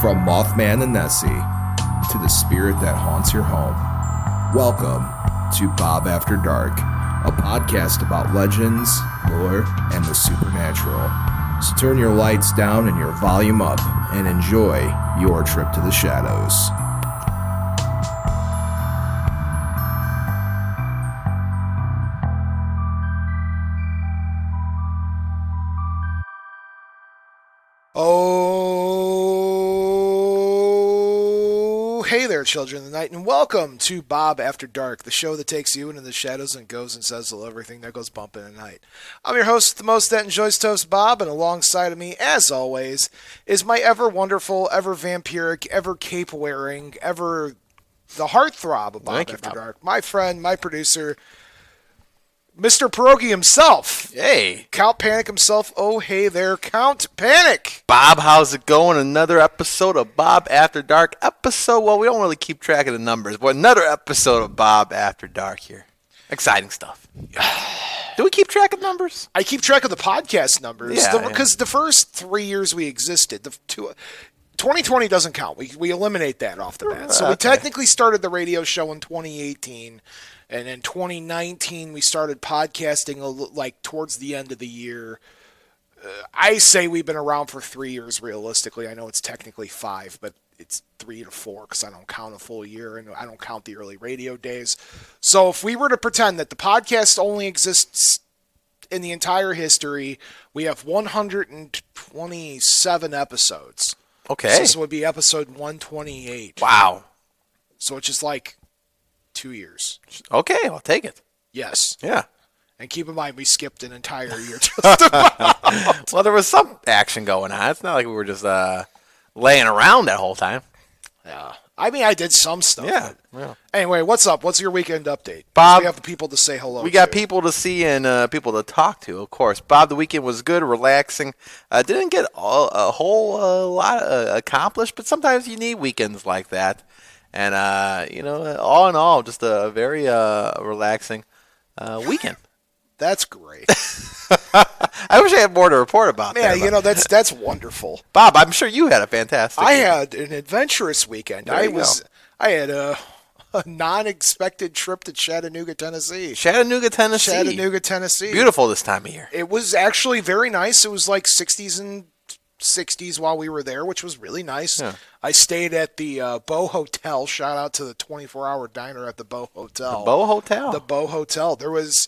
From Mothman and Nessie to the spirit that haunts your home, welcome to Bob After Dark, a podcast about legends, lore, and the supernatural. So turn your lights down and your volume up and enjoy your trip to the shadows. Oh, hey there, children of the night, and welcome to Bob After Dark, the show that takes you into the shadows and goes and says hello everything that goes bump in the night. I'm your host, the most that enjoys toast, Bob, and alongside of me, as always, is my ever wonderful, ever vampiric, ever cape-wearing, ever the heartthrob of Bob After Dark, my friend, my producer, Mr. Pierogi himself. Hey. Count Panic himself. Oh, hey there, Count Panic. Bob, how's it going? Another episode of Bob After Dark. Well, we don't really keep track of the numbers, but another episode of Bob After Dark here. Exciting stuff. Do we keep track of numbers? I keep track of the podcast numbers. Yeah, because the first 3 years we existed, 2020 doesn't count. We eliminate that off the bat. So we technically started the radio show in 2018. And in 2019, we started podcasting like towards the end of the year. I say we've been around for 3 years realistically. I know it's technically 5, but it's 3 to 4 because I don't count a full year and I don't count the early radio days. So if we were to pretend that the podcast only exists in the entire history, we have 127 episodes. Okay. So this would be episode 128. Wow. So it's just like 2 years. Okay, I'll take it. Yes. Yeah. And keep in mind, we skipped an entire year. Well, there was some action going on. It's not like we were just laying around that whole time. Yeah. I mean, I did some stuff. Yeah. Anyway, what's up? What's your weekend update? Bob, we have the people to say hello. We got people to see and people to talk to, of course. Bob, the weekend was good, relaxing. Didn't get a whole lot accomplished, but sometimes you need weekends like that. And, all in all, just a very relaxing weekend. That's great. I wish I had more to report about that. Yeah, that's wonderful. Bob, I'm sure you had a fantastic I weekend. had an adventurous weekend. I had a non-expected trip to Chattanooga, Tennessee. Chattanooga, Tennessee. Beautiful this time of year. It was actually very nice. It was like 60s while we were there, which was really nice. Yeah. I stayed at the Beau Hotel. Shout out to the 24-hour diner at the Beau Hotel. The Beau Hotel? The Beau Hotel. There was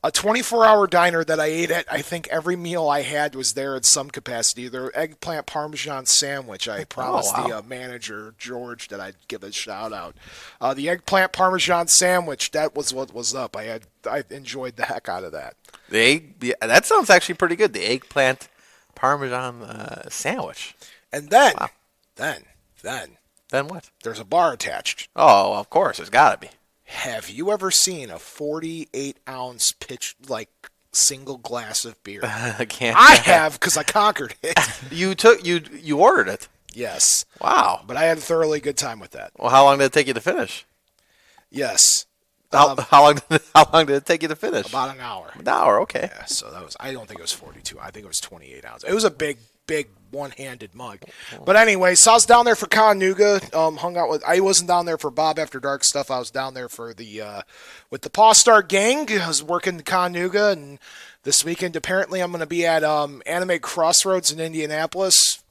a 24-hour diner that I ate at. I think every meal I had was there in some capacity. Their eggplant parmesan sandwich. I promised the manager, George, that I'd give a shout out. The eggplant parmesan sandwich, that was what was up. I enjoyed the heck out of that. That sounds actually pretty good. The eggplant Parmesan sandwich. And then what? There's a bar attached. Oh, of course. There's got to be. Have you ever seen a 48-ounce single glass of beer? I have because I conquered it. You ordered it? Yes. Wow. But I had a thoroughly good time with that. Well, how long did it take you to finish? Yes. How long did it take you to finish? About an hour. An hour, okay. Yeah, so I don't think it was 42. I think it was 28 ounces. It was a big one-handed mug. But anyway, so I was down there for Chattanooga, hung out I wasn't down there for Bob After Dark stuff. I was down there for with the Paw Star gang. I was working in Chattanooga, and this weekend apparently I'm going to be at Anime Crossroads in Indianapolis.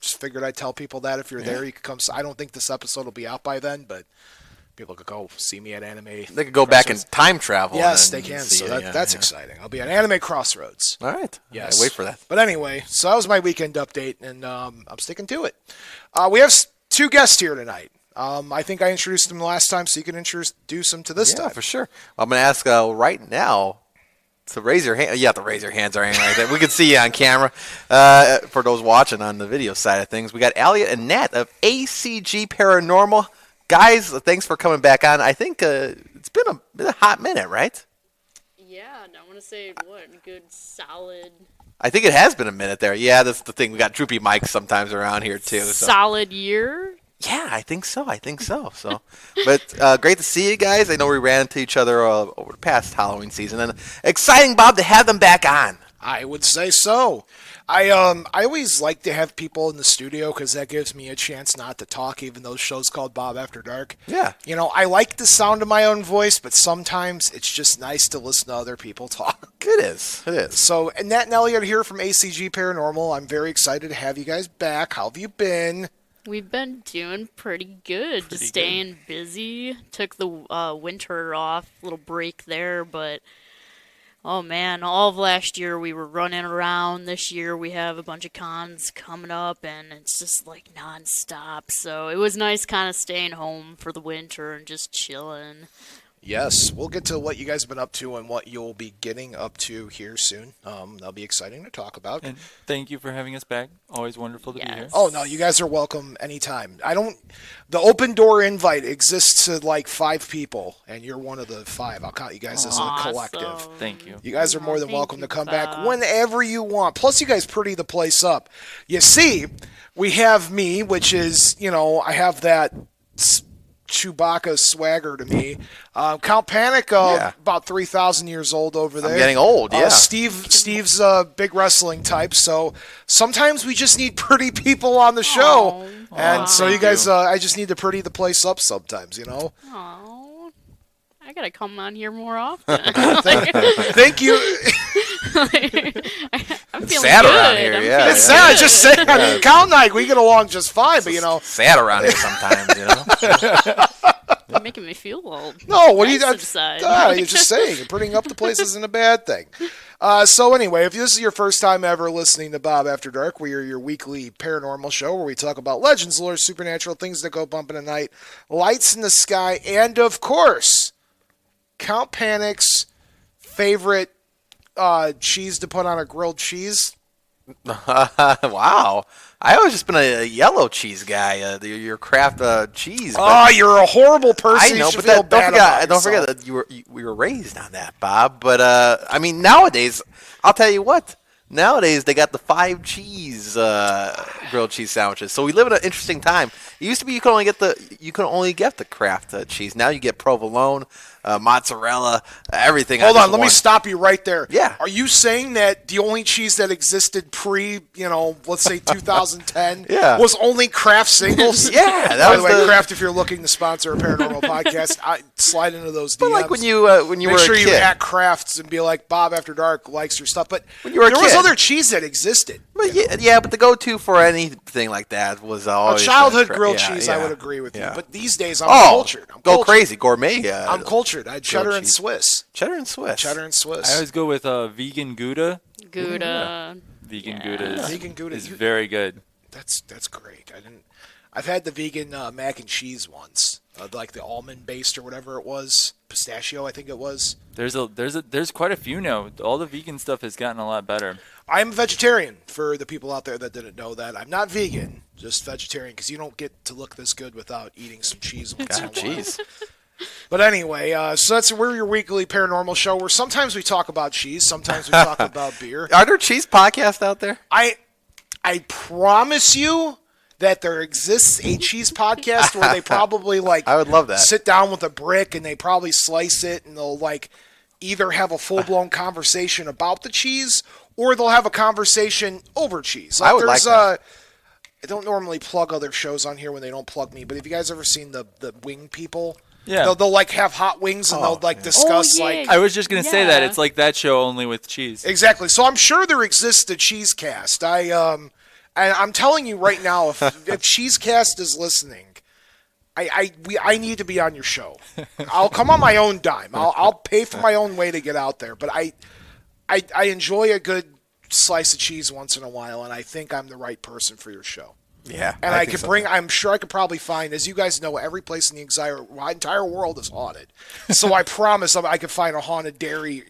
Just figured I'd tell people that if you're there, you could come. I don't think this episode will be out by then, but people could go see me at Anime. They could go back in time travel. Yes, they can. So that's exciting. I'll be at Anime Crossroads. All right. Yes. Wait for that. But anyway, so that was my weekend update, and I'm sticking to it. We have 2 guests here tonight. I think I introduced them last time, so you can introduce them to this time. Yeah, for sure. I'm going to ask right now to raise your hand. You have to raise your hands or anything like that. We can see you on camera. For those watching on the video side of things, we got Eliot and Nat of ACG Paranormal. Guys, thanks for coming back on. I think it's been a hot minute, right? Yeah, I want to say, good solid... I think it has been a minute there. Yeah, that's the thing. We got droopy mics sometimes around here, too. So. Solid year? Yeah, I think so. But great to see you guys. I know we ran into each other over the past Halloween season. And exciting, Bob, to have them back on. I would say so. I always like to have people in the studio because that gives me a chance not to talk, even though the show's called Bob After Dark. Yeah. You know, I like the sound of my own voice, but sometimes it's just nice to listen to other people talk. It is. It is. So, and Nat and Eliot here from ACG Paranormal. I'm very excited to have you guys back. How have you been? We've been doing pretty good. Just staying busy. Took the winter off, little break there, but oh man, all of last year we were running around. This year we have a bunch of cons coming up, and it's just like nonstop. So it was nice kind of staying home for the winter and just chilling. Yes, we'll get to what you guys have been up to and what you'll be getting up to here soon. That'll be exciting to talk about. And thank you for having us back. Always wonderful to be here. Oh, no, you guys are welcome anytime. The open door invite exists to like 5 people, and you're one of the 5. I'll count you guys as a collective. Thank you. You guys are more than welcome to come back Bob. whenever you want. Plus, you guys pretty the place up. You see, we have me, which is, I have that Chewbacca swagger to me. Count Panic, about 3,000 years old over there. I'm getting old, yeah. Steve's a big wrestling type, so sometimes we just need pretty people on the show. And so you guys, I just need to pretty the place up sometimes, Oh, I gotta come on here more often. Thank you. I'm feeling sad good. around here, yeah. It's sad, just saying. I mean, Count and I, we get along just fine, but Sad around here sometimes, You're making me feel old. No, what are you Nice inside. You're just saying. Putting up the place isn't a bad thing. So anyway, if this is your first time ever listening to Bob After Dark, we are your weekly paranormal show where we talk about legends, lore, supernatural, things that go bump in the night, lights in the sky, and of course, Count Panic's favorite cheese to put on a grilled cheese. Wow. I always just been a yellow cheese guy, your Kraft cheese. Oh, you're a horrible person. I know, you should but feel bad about don't yourself. forget that we were raised on that, Bob. But I mean, nowadays, I'll tell you what. Nowadays, they got the 5 cheese grilled cheese sandwiches. So we live in an interesting time. It used to be you could only get the Kraft cheese. Now you get provolone, mozzarella, everything. Hold on, let me stop you right there. Yeah. Are you saying that the only cheese that existed pre, let's say 2010 Yeah. was only Kraft singles? Yeah, that By was the way, the- Kraft, if you're looking to sponsor a paranormal podcast, slide into those DMs. But like when you Make were sure a you kid. at Crafts and be like, Bob After Dark likes your stuff. But When you were a there was kid. other cheese that existed. But yeah, but the go-to for anything like that was A always childhood the grilled yeah, cheese, yeah. I would agree with you. Yeah. But these days, I'm Oh, cultured. go crazy, gourmet. I'm cultured. I had cheddar and cheese. Swiss. Cheddar and Swiss. Cheddar and Swiss. I always go with vegan Gouda. Gouda. Vegan Yeah. Gouda is, Vegan Gouda, is you- very good. That's great. I've had the vegan mac and cheese once, like the almond based or whatever it was, pistachio I think it was. There's quite a few now. All the vegan stuff has gotten a lot better. I'm a vegetarian. For the people out there that didn't know that, I'm not vegan, just vegetarian because you don't get to look this good without eating some cheese once in a God, while. jeez. But anyway, so we're your weekly paranormal show where sometimes we talk about cheese, sometimes we talk about beer. Are there cheese podcasts out there? I promise you that there exists a cheese podcast where they probably I would love that. sit down with a brick and they probably slice it and they'll like either have a full-blown conversation about the cheese or they'll have a conversation over cheese. I would like that. I don't normally plug other shows on here when they don't plug me, but have you guys ever seen the wing people? Yeah. They'll like have hot wings and they'll like discuss yeah. like I was just gonna say that Yeah. it's like that show only with cheese. exactly. So I'm sure there exists a Cheesecast. And I'm telling you right now, if Cheesecast is listening, I need to be on your show. I'll come on my own dime. I'll pay for my own way to get out there. But I enjoy a good slice of cheese once in a while, and I think I'm the right person for your show. Yeah. And I think could so. bring. I'm sure I could probably find, as you guys know, every place in the entire world is haunted. So I promise I could find a haunted dairy.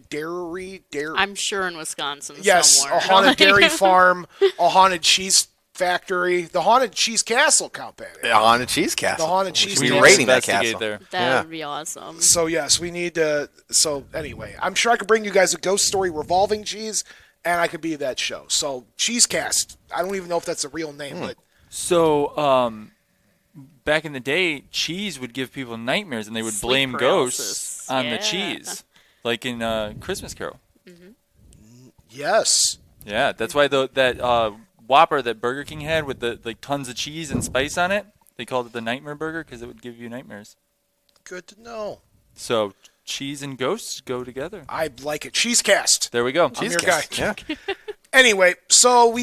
I'm sure in Wisconsin Yes, somewhere. a haunted dairy farm, a haunted cheese factory, the haunted cheese castle, Count Panic. The haunted cheese castle. The haunted cheese We castle. rating that Investigate castle. there. That Yeah. would be awesome. So yes, we need to. So anyway, I'm sure I could bring you guys a ghost story revolving cheese, and I could be that show. So Cheesecast. I don't even know if that's a real name, but So, back in the day, cheese would give people nightmares, and they would Sleep blame paralysis. ghosts on Yeah. the cheese, like in Christmas Carol. yes. Yeah, that's why that Whopper that Burger King had with the like tons of cheese and spice on it, they called it the Nightmare Burger because it would give you nightmares. Good to know. So cheese and ghosts go together. I like it. Cheesecast. There we go. I'm your guy. Yeah. Anyway, so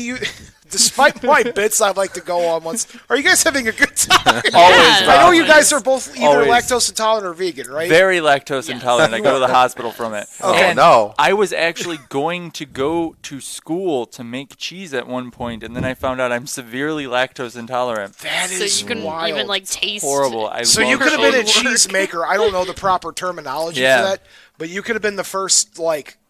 despite my bits, I'd like to go on once. Are you guys having a good time? Always. I know you guys are both either Always. lactose intolerant or vegan, right? Very lactose intolerant. I go to the hospital from it. Okay. Oh, no. I was actually going to go to school to make cheese at one point, and then I found out I'm severely lactose intolerant. That So is you couldn't wild. even like taste. Horrible. So love you could have been a cheese. cheesemaker. I don't know the proper terminology Yeah. for that, but you could have been the first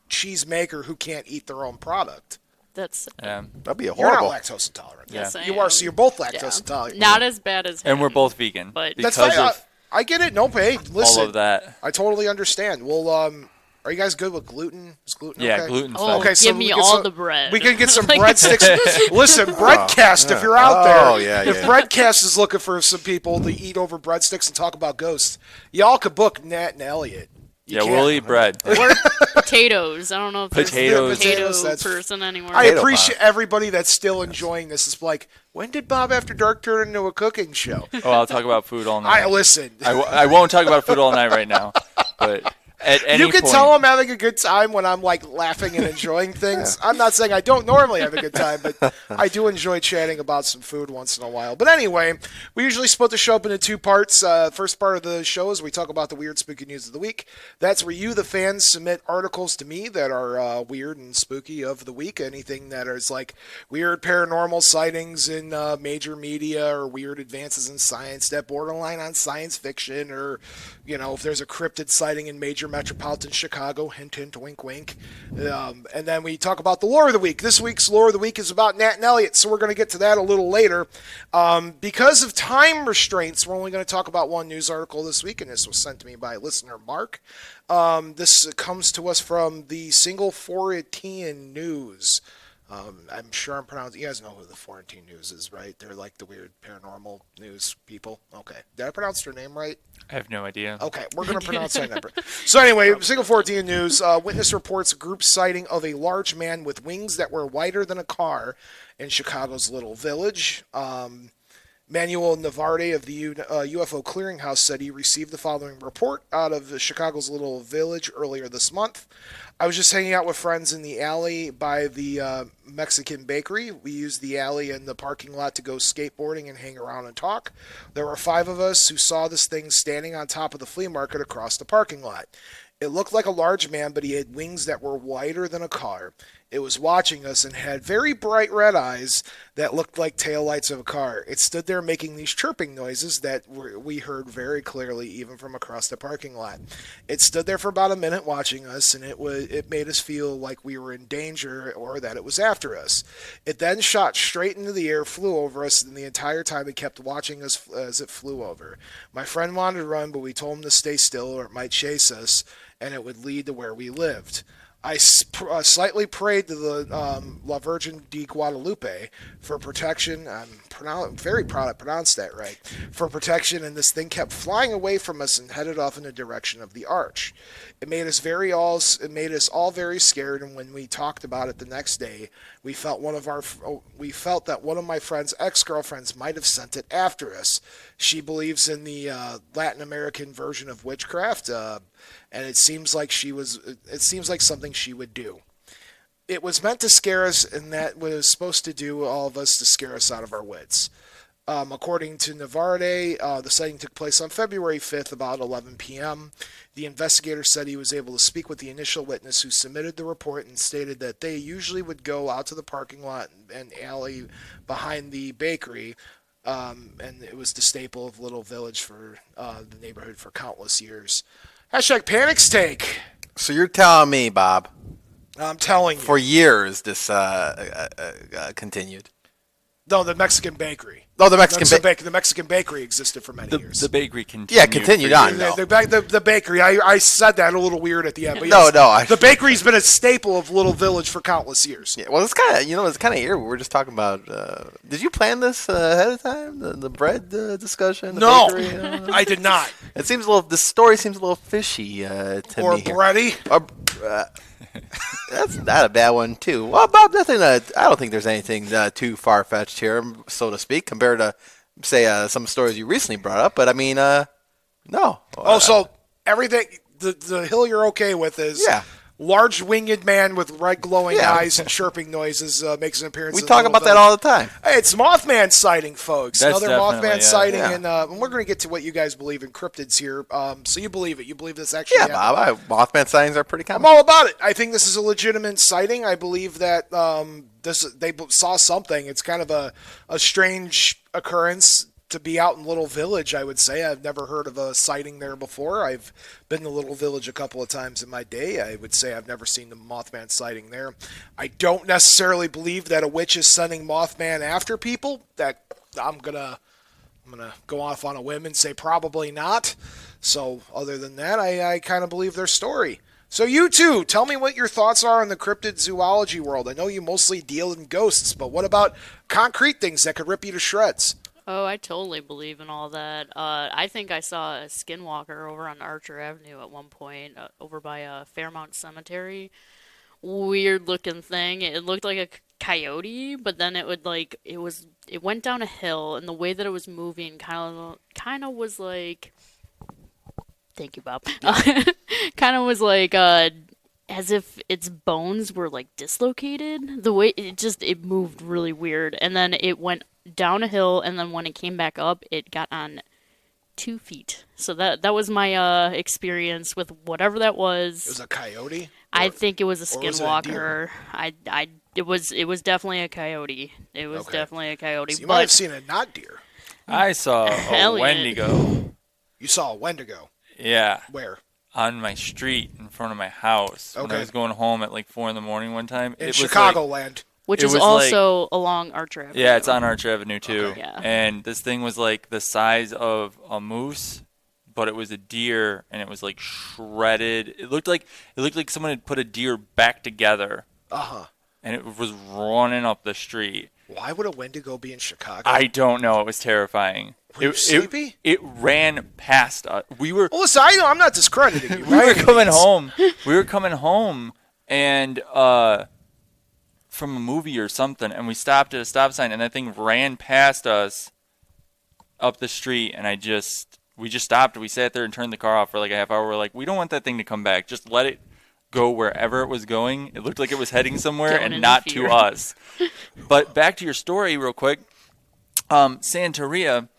cheesemaker who can't eat their own product. That's Yeah. That'd be You're horrible. not lactose intolerant. yes, I You are, am. so you're both Yeah. lactose intolerant. Not as bad as him. And we're both vegan. But That's because fine. of I get it. No, hey, listen. all of that. I totally understand. Well, are you guys good with gluten? Is gluten Yeah, okay? gluten's Oh, fine. Okay, so give we me get all some- the bread. We can get some Like- breadsticks. Listen, Breadcast, if you're out there, Oh, yeah, if yeah. Breadcast is looking for some people to eat over breadsticks and talk about ghosts, y'all could book Nat and Elliot. You Yeah, can't. we'll eat bread. Or potatoes. I don't know if there's Potatoes. a potato Potatoes, that's- person anywhere. I Potato appreciate everybody that's still enjoying this. It's like, when did Bob After Dark turn into a cooking show? Oh, I'll talk about food all night. I listen. I won't talk about food all night right now, but at any You can point, tell I'm having a good time when I'm like laughing and enjoying things. I'm not saying I don't normally have a good time, but I do enjoy chatting about some food once in a while. But anyway, we usually split the show up into two parts. First part of the show is we talk about the weird, spooky news of the week. That's where you, the fans, submit articles to me that are weird and spooky of the week. Anything that is like weird paranormal sightings in major media or weird advances in science that borderline on science fiction, or if there's a cryptid sighting in major metropolitan Chicago, hint, hint, wink, wink. And then we talk about the lore of the week. This week's lore of the week is about Nat and Eliot, so we're going to get to that a little later. Because of time restraints, we're only going to talk about one news article this week, and this was sent to me by listener Mark. This comes to us from the Single Florentine News. I'm sure I'm pronouncing. You guys know who the Florentine News is, right? They're like the weird paranormal news people. Okay, did I pronounce their name right? I have no idea. Okay, we're going to pronounce that number. So anyway, Single 14 News, witness reports a group sighting of a large man with wings that were wider than a car in Chicago's Little Village. Manuel Navarre of the UFO Clearinghouse said he received the following report out of Chicago's Little Village earlier this month. I was just hanging out with friends in the alley by the Mexican bakery. We used the alley and the parking lot to go skateboarding and hang around and talk. There were 5 of us who saw this thing standing on top of the flea market across the parking lot. It looked like a large man, but he had wings that were wider than a car. It was watching us and had very bright red eyes that looked like taillights of a car. It stood there making these chirping noises that we heard very clearly even from across the parking lot. It stood there for about a minute watching us, and it made us feel like we were in danger or that it was after us. It then shot straight into the air, flew over us, and the entire time it kept watching us as it flew over. My friend wanted to run, but we told him to stay still or it might chase us, and it would lead to where we lived. I slightly prayed to the La Virgen de Guadalupe for protection. I'm very proud I pronounced that right. For protection, and this thing kept flying away from us and headed off in the direction of the arch. It made us all very scared. And when we talked about it the next day, we felt that one of my friend's ex-girlfriends might have sent it after us. She believes in the Latin American version of witchcraft. And it seems like something she would do. It was meant to scare us, and that was supposed to do all of us to scare us out of our wits. According to Navarre, the sighting took place on February 5th, about 11 p.m. The investigator said he was able to speak with the initial witness who submitted the report and stated that they usually would go out to the parking lot and alley behind the bakery, and it was the staple of Little Village for the neighborhood for countless years. Hashtag panic stake. So you're telling me, Bob, I'm telling you. for years this continued? No, the Mexican bakery. Oh, the Mexican bakery. The Mexican bakery existed for many years. The bakery continued. Yeah, continued for on. years. No. The bakery. I said that a little weird at the end. But No, yes, no, the bakery's been a staple of Little Village for countless years. Yeah, well, it's kind of eerie. We were just talking about. Did you plan this ahead of time? The bread discussion. The No, bakery, I did not. It seems a little. The story seems a little fishy to Or me. Here. bready. That's not a bad one, too. Well, Bob, I don't think there's anything too far-fetched here, so to speak, compared to, say, some stories you recently brought up. But, I mean, no. So everything, the hill you're okay with is large winged man with red glowing eyes and chirping noises makes an appearance. We talk about that all the time. Hey, it's Mothman sighting, folks. That's Another Mothman sighting, yeah. and we're going to get to what you guys believe in cryptids here. So you believe it? You believe this actually happened? Bob, Mothman sightings are pretty I'm common. all about it. I think this is a legitimate sighting. I believe that they saw something. It's kind of a strange occurrence to be out in Little Village, I would say. I've never heard of a sighting there before. I've been to Little Village a couple of times in my day. I would say I've never seen the Mothman sighting there. I don't necessarily believe that a witch is sending Mothman after people. That I'm gonna go off on a whim and say probably not. So other than that, I kind of believe their story. So you two, tell me what your thoughts are on the cryptid zoology world. I know you mostly deal in ghosts, but what about concrete things that could rip you to shreds? Oh, I totally believe in all that. I think I saw a skinwalker over on Archer Avenue at one point, over by Fairmount Cemetery. Weird looking thing. It looked like a coyote, but then it went down a hill, and the way that it was moving kind of was like. Thank you, Bob. Kind of was like as if its bones were like dislocated. The way it moved really weird, and then it went down a hill, and then when it came back up, it got on 2 feet. So that was my experience with whatever that was. It was a coyote? I think it was a skinwalker. It was definitely a coyote. It was definitely a coyote. So you might have seen a not deer. I saw a Elliot. Wendigo. You saw a Wendigo. Yeah. Where? On my street in front of my house. When I was going home at like 4 in the morning one time. In it Chicagoland. Which it is was also along Archer Avenue. Yeah, it's on Archer Avenue too. Okay. Yeah. And this thing was like the size of a moose, but it was a deer, and it was like shredded. It looked like someone had put a deer back together. And it was running up the street. Why would a Wendigo be in Chicago? I don't know. It was terrifying. Were you sleepy? It ran past us. We were. Well, listen, I'm not discrediting you. We were coming home. We were coming home, and from a movie or something, and we stopped at a stop sign, and that thing ran past us up the street, and we just stopped. We sat there and turned the car off for like a half hour. We're like, we don't want that thing to come back. Just let it go wherever it was going. It looked like it was heading somewhere and not to us. But back to your story real quick. Santeria,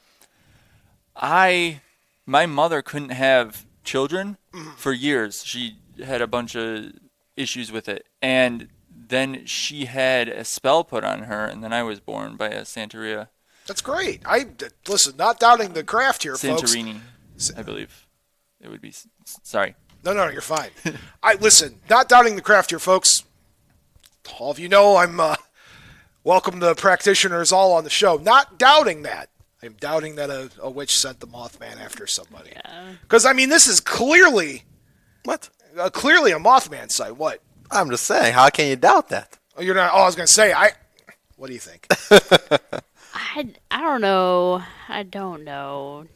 my mother couldn't have children for years. She had a bunch of issues with it. And then she had a spell put on her, and then I was born by a Santeria. That's great. Listen, not doubting the craft here, folks. Santorini, I believe it would be. Sorry. No, you're fine. Listen, not doubting the craft here, folks. All of you know I'm welcome the practitioners all on the show. Not doubting that. I'm doubting that a witch sent the Mothman after somebody. Because, I mean, this is clearly... What? Clearly a Mothman site. What? I'm just saying, how can you doubt that? Oh, you're not... Oh, I was going to say, what do you think? I don't know. I don't know.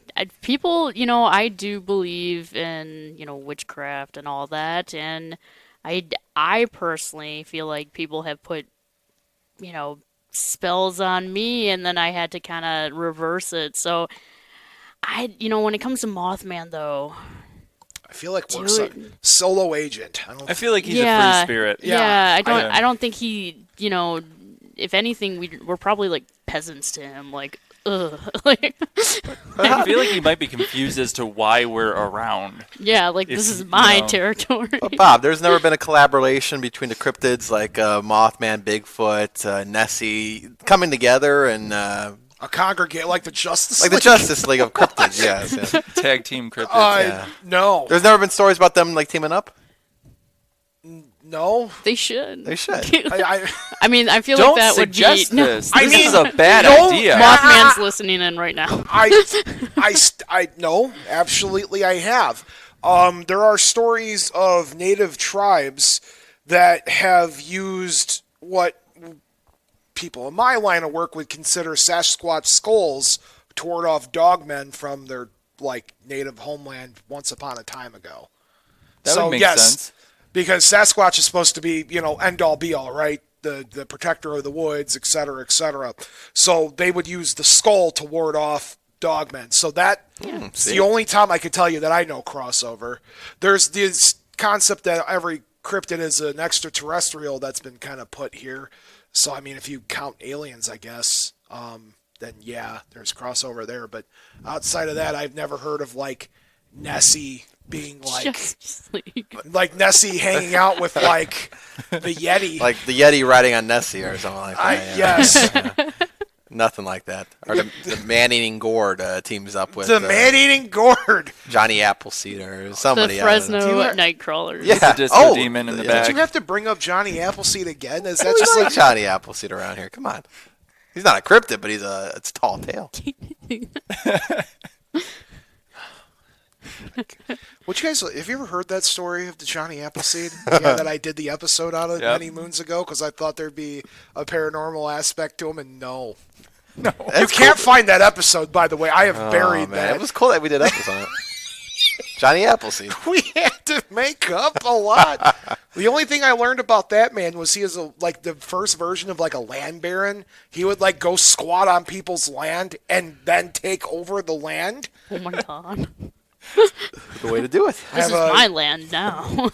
People, I do believe in, witchcraft and all that, and I personally feel like people have put, spells on me, and then I had to kind of reverse it. So, when it comes to Mothman, though, I feel like we're a solo agent. I feel like he's a free spirit. Yeah, I don't think he, if anything, we're probably like peasants to him, like, ugh. I feel like he might be confused as to why we're around. Yeah, like this is my territory. But Bob, there's never been a collaboration between the cryptids like Mothman, Bigfoot, Nessie coming together and a congregate like the Justice League. Like the Justice League of cryptids, yes. Tag team cryptids. No. There's never been stories about them like teaming up? No. They should. They should. I mean, I feel Don't like that would be... suggest this. No. This is a bad idea. Mothman's listening in right now. No, absolutely I have. There are stories of native tribes that have used what people in my line of work would consider Sasquatch skulls to ward off dogmen from their native homeland once upon a time ago. That would make sense. because Sasquatch is supposed to be, end all be all, right? The protector of the woods, et cetera, et cetera. So they would use the skull to ward off dogmen. So that's the only time I could tell you that I know crossover. There's this concept that every cryptid is an extraterrestrial that's been kind of put here. So, I mean, if you count aliens, I guess, then yeah, there's crossover there. But outside of that, I've never heard of, like, Nessie being like Nessie hanging out with, like, the Yeti. Like the Yeti riding on Nessie or something like that. Yes. Yeah. Nothing like that. Or the man-eating gourd teams up with the man-eating gourd. Johnny Appleseed or somebody. The Fresno Nightcrawler. Yeah. The disco demon in the back. Did you have to bring up Johnny Appleseed again? Is that Just just like like Johnny Appleseed around here. Come on. He's not a cryptid, but it's a tall tale. What you guys? Have you ever heard that story of the Johnny Appleseed? Yeah, that I did the episode out of many moons ago because I thought there'd be a paranormal aspect to him, and no. You can't find that episode, by the way. I have buried that. It was cool that we did episodes on it. Johnny Appleseed. We had to make up a lot. The only thing I learned about that man was he was like the first version of like a land baron. He would like go squat on people's land and then take over the land. Oh my god. The way to do it. This is my land now.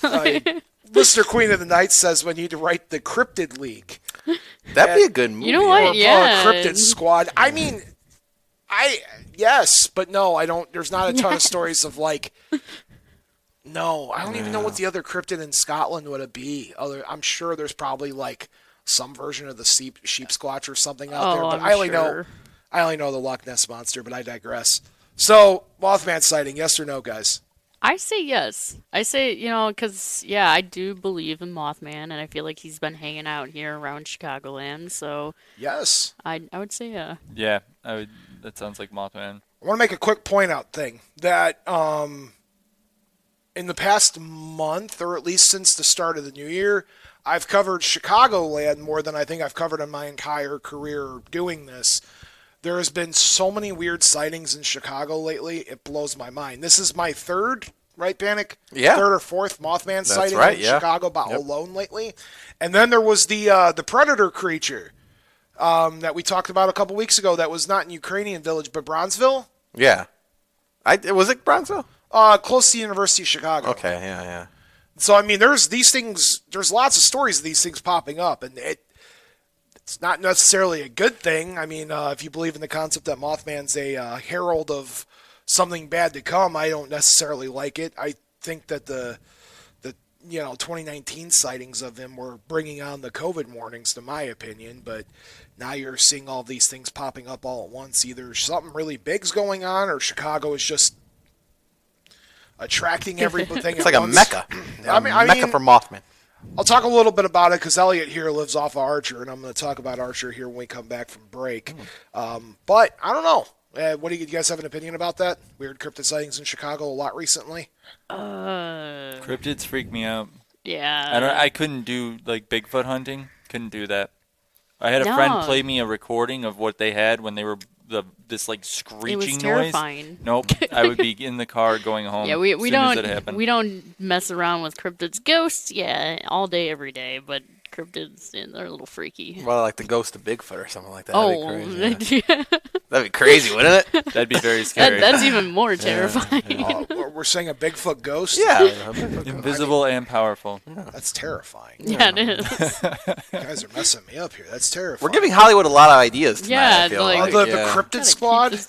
Listener Queen of the Night says we need to write the Cryptid League. That'd be a good movie. You know what? Yeah. Cryptid Squad. I mean, yes, but no, I don't. There's not a ton of stories of like. No, I don't even know what the other cryptid in Scotland would be. I'm sure there's probably like some version of the sheep squatch or something out there. But I only know the Loch Ness monster. But I digress. So Mothman sighting, yes or no, guys? I say yes. I say, because, yeah, I do believe in Mothman, and I feel like he's been hanging out here around Chicagoland, so... Yes. I would say yeah. Yeah, that sounds like Mothman. I want to make a quick point-out thing, that in the past month, or at least since the start of the new year, I've covered Chicagoland more than I think I've covered in my entire career doing this. There has been so many weird sightings in Chicago lately, it blows my mind. This is my third, right, Panic? Yeah. Third or fourth Mothman sighting right, in yeah. Chicago alone lately. And then there was the Predator creature that we talked about a couple weeks ago that was not in Ukrainian Village, but Bronzeville. Yeah. Was it Bronzeville? Close to the University of Chicago. Okay, yeah. So, I mean, there's lots of stories of these things popping up, and it's not necessarily a good thing. I mean, if you believe in the concept that Mothman's a herald of something bad to come, I don't necessarily like it. I think that the 2019 sightings of him were bringing on the COVID warnings, to my opinion. But now you're seeing all these things popping up all at once. Either something really big's going on, or Chicago is just attracting everything. It's like a mecca. I mean, for Mothman. I'll talk a little bit about it because Elliot here lives off of Archer, and I'm going to talk about Archer here when we come back from break. But I don't know. What do you guys have an opinion about that? Weird cryptid sightings in Chicago a lot recently. Cryptids freak me out. Yeah. I couldn't do like Bigfoot hunting. Couldn't do that. I had a friend play me a recording of what they had when they were this like screeching noise. It was terrifying. Nope, I would be in the car going home. Yeah, as soon as it happened. we don't mess around with cryptids. Ghosts, yeah, all day, every day. But cryptids, they're a little freaky. Well, like the ghost of Bigfoot or something like that. Oh, That'd be crazy, wouldn't it? That'd be very scary. That's even more terrifying. We're saying a Bigfoot ghost? Yeah. Invisible and powerful. That's terrifying. Yeah, it is. You guys are messing me up here. That's terrifying. We're giving Hollywood a lot of ideas tonight, Yeah, I feel like- like. the Cryptid Squad?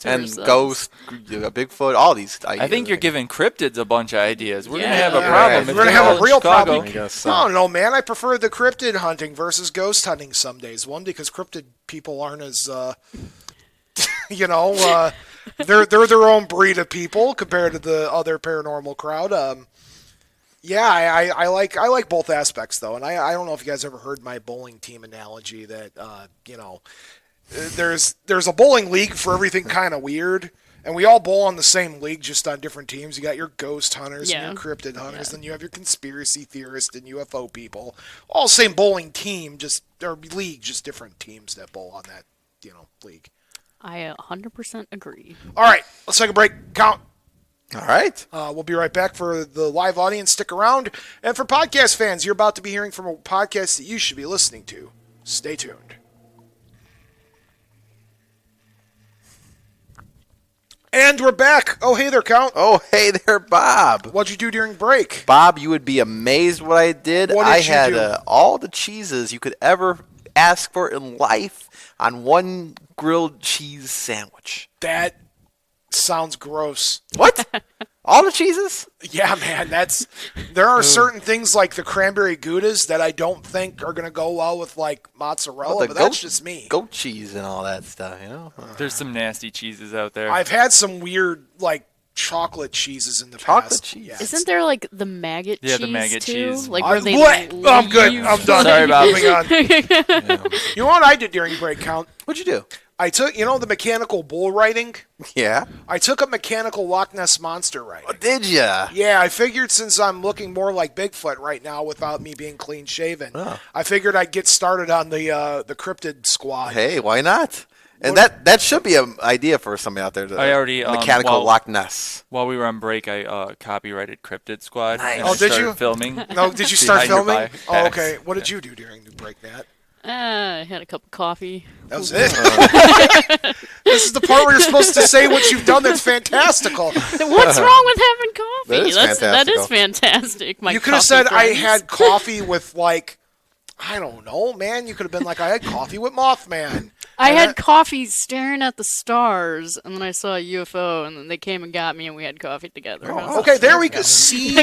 And Ghost, Bigfoot, all these ideas. I think you're giving cryptids a bunch of ideas. We're gonna Yeah. have a Yeah, problem. right. if We're gonna they're have all a in real Chicago. problem. I guess so. I don't know, man. I prefer the cryptid hunting versus ghost hunting some days. One, because cryptid people aren't as, they're their own breed of people compared to the other paranormal crowd. I like both aspects though, and I don't know if you guys ever heard my bowling team analogy that there's a bowling league for everything kind of weird. And we all bowl on the same league, just on different teams. You got your ghost hunters and your cryptid hunters, then you have your conspiracy theorists and UFO people. All same bowling team, or league, just different teams that bowl on that, league. I 100% agree. All right, let's take a break. Count. All right. We'll be right back. For the live audience, stick around. And for podcast fans, you're about to be hearing from a podcast that you should be listening to. Stay tuned. And we're back. Oh, hey there, Count. Oh, hey there, Bob. What'd you do during break? Bob, you would be amazed what I did. What did I you had do? all the cheeses you could ever ask for in life on one grilled cheese sandwich. That sounds gross. What? All the cheeses? Yeah, man, there are certain things like the cranberry goudas that I don't think are going to go well with like mozzarella, but that's just me. Goat cheese and all that stuff, There's some nasty cheeses out there. I've had some weird like chocolate cheeses in the Chocolate past. cheese? Yeah. Isn't there like the maggot cheese? Yeah, the maggot too? cheese. Like I- where they what? I'm good. leave- I'm done. Sorry, Bob. Moving on. You know what I did during break, Count? What'd you do? I took, the mechanical bull riding? Yeah. I took a mechanical Loch Ness Monster riding. Oh, did ya? Yeah, I figured since I'm looking more like Bigfoot right now without me being clean shaven, Oh. I figured I'd get started on the cryptid squad. Hey, why not? And that should be an idea for somebody out there. I already, mechanical Loch Ness. While we were on break, I copyrighted Cryptid Squad. Nice. And Oh, I did started you? filming. No, did you start Behind your filming? back. Oh, okay. What did you do during the break, Nat? I had a cup of coffee. That was it. This is the part where you're supposed to say what you've done. That's fantastical. What's wrong with having coffee? That is That is fantastical. fantastic. My You could have coffee said I friends. had coffee with like, I don't know, man. You could have been like, I had coffee with Mothman. I And had coffee staring at the stars, and then I saw a UFO, and then they came and got me, and we had coffee together. I was Okay, there we go. See,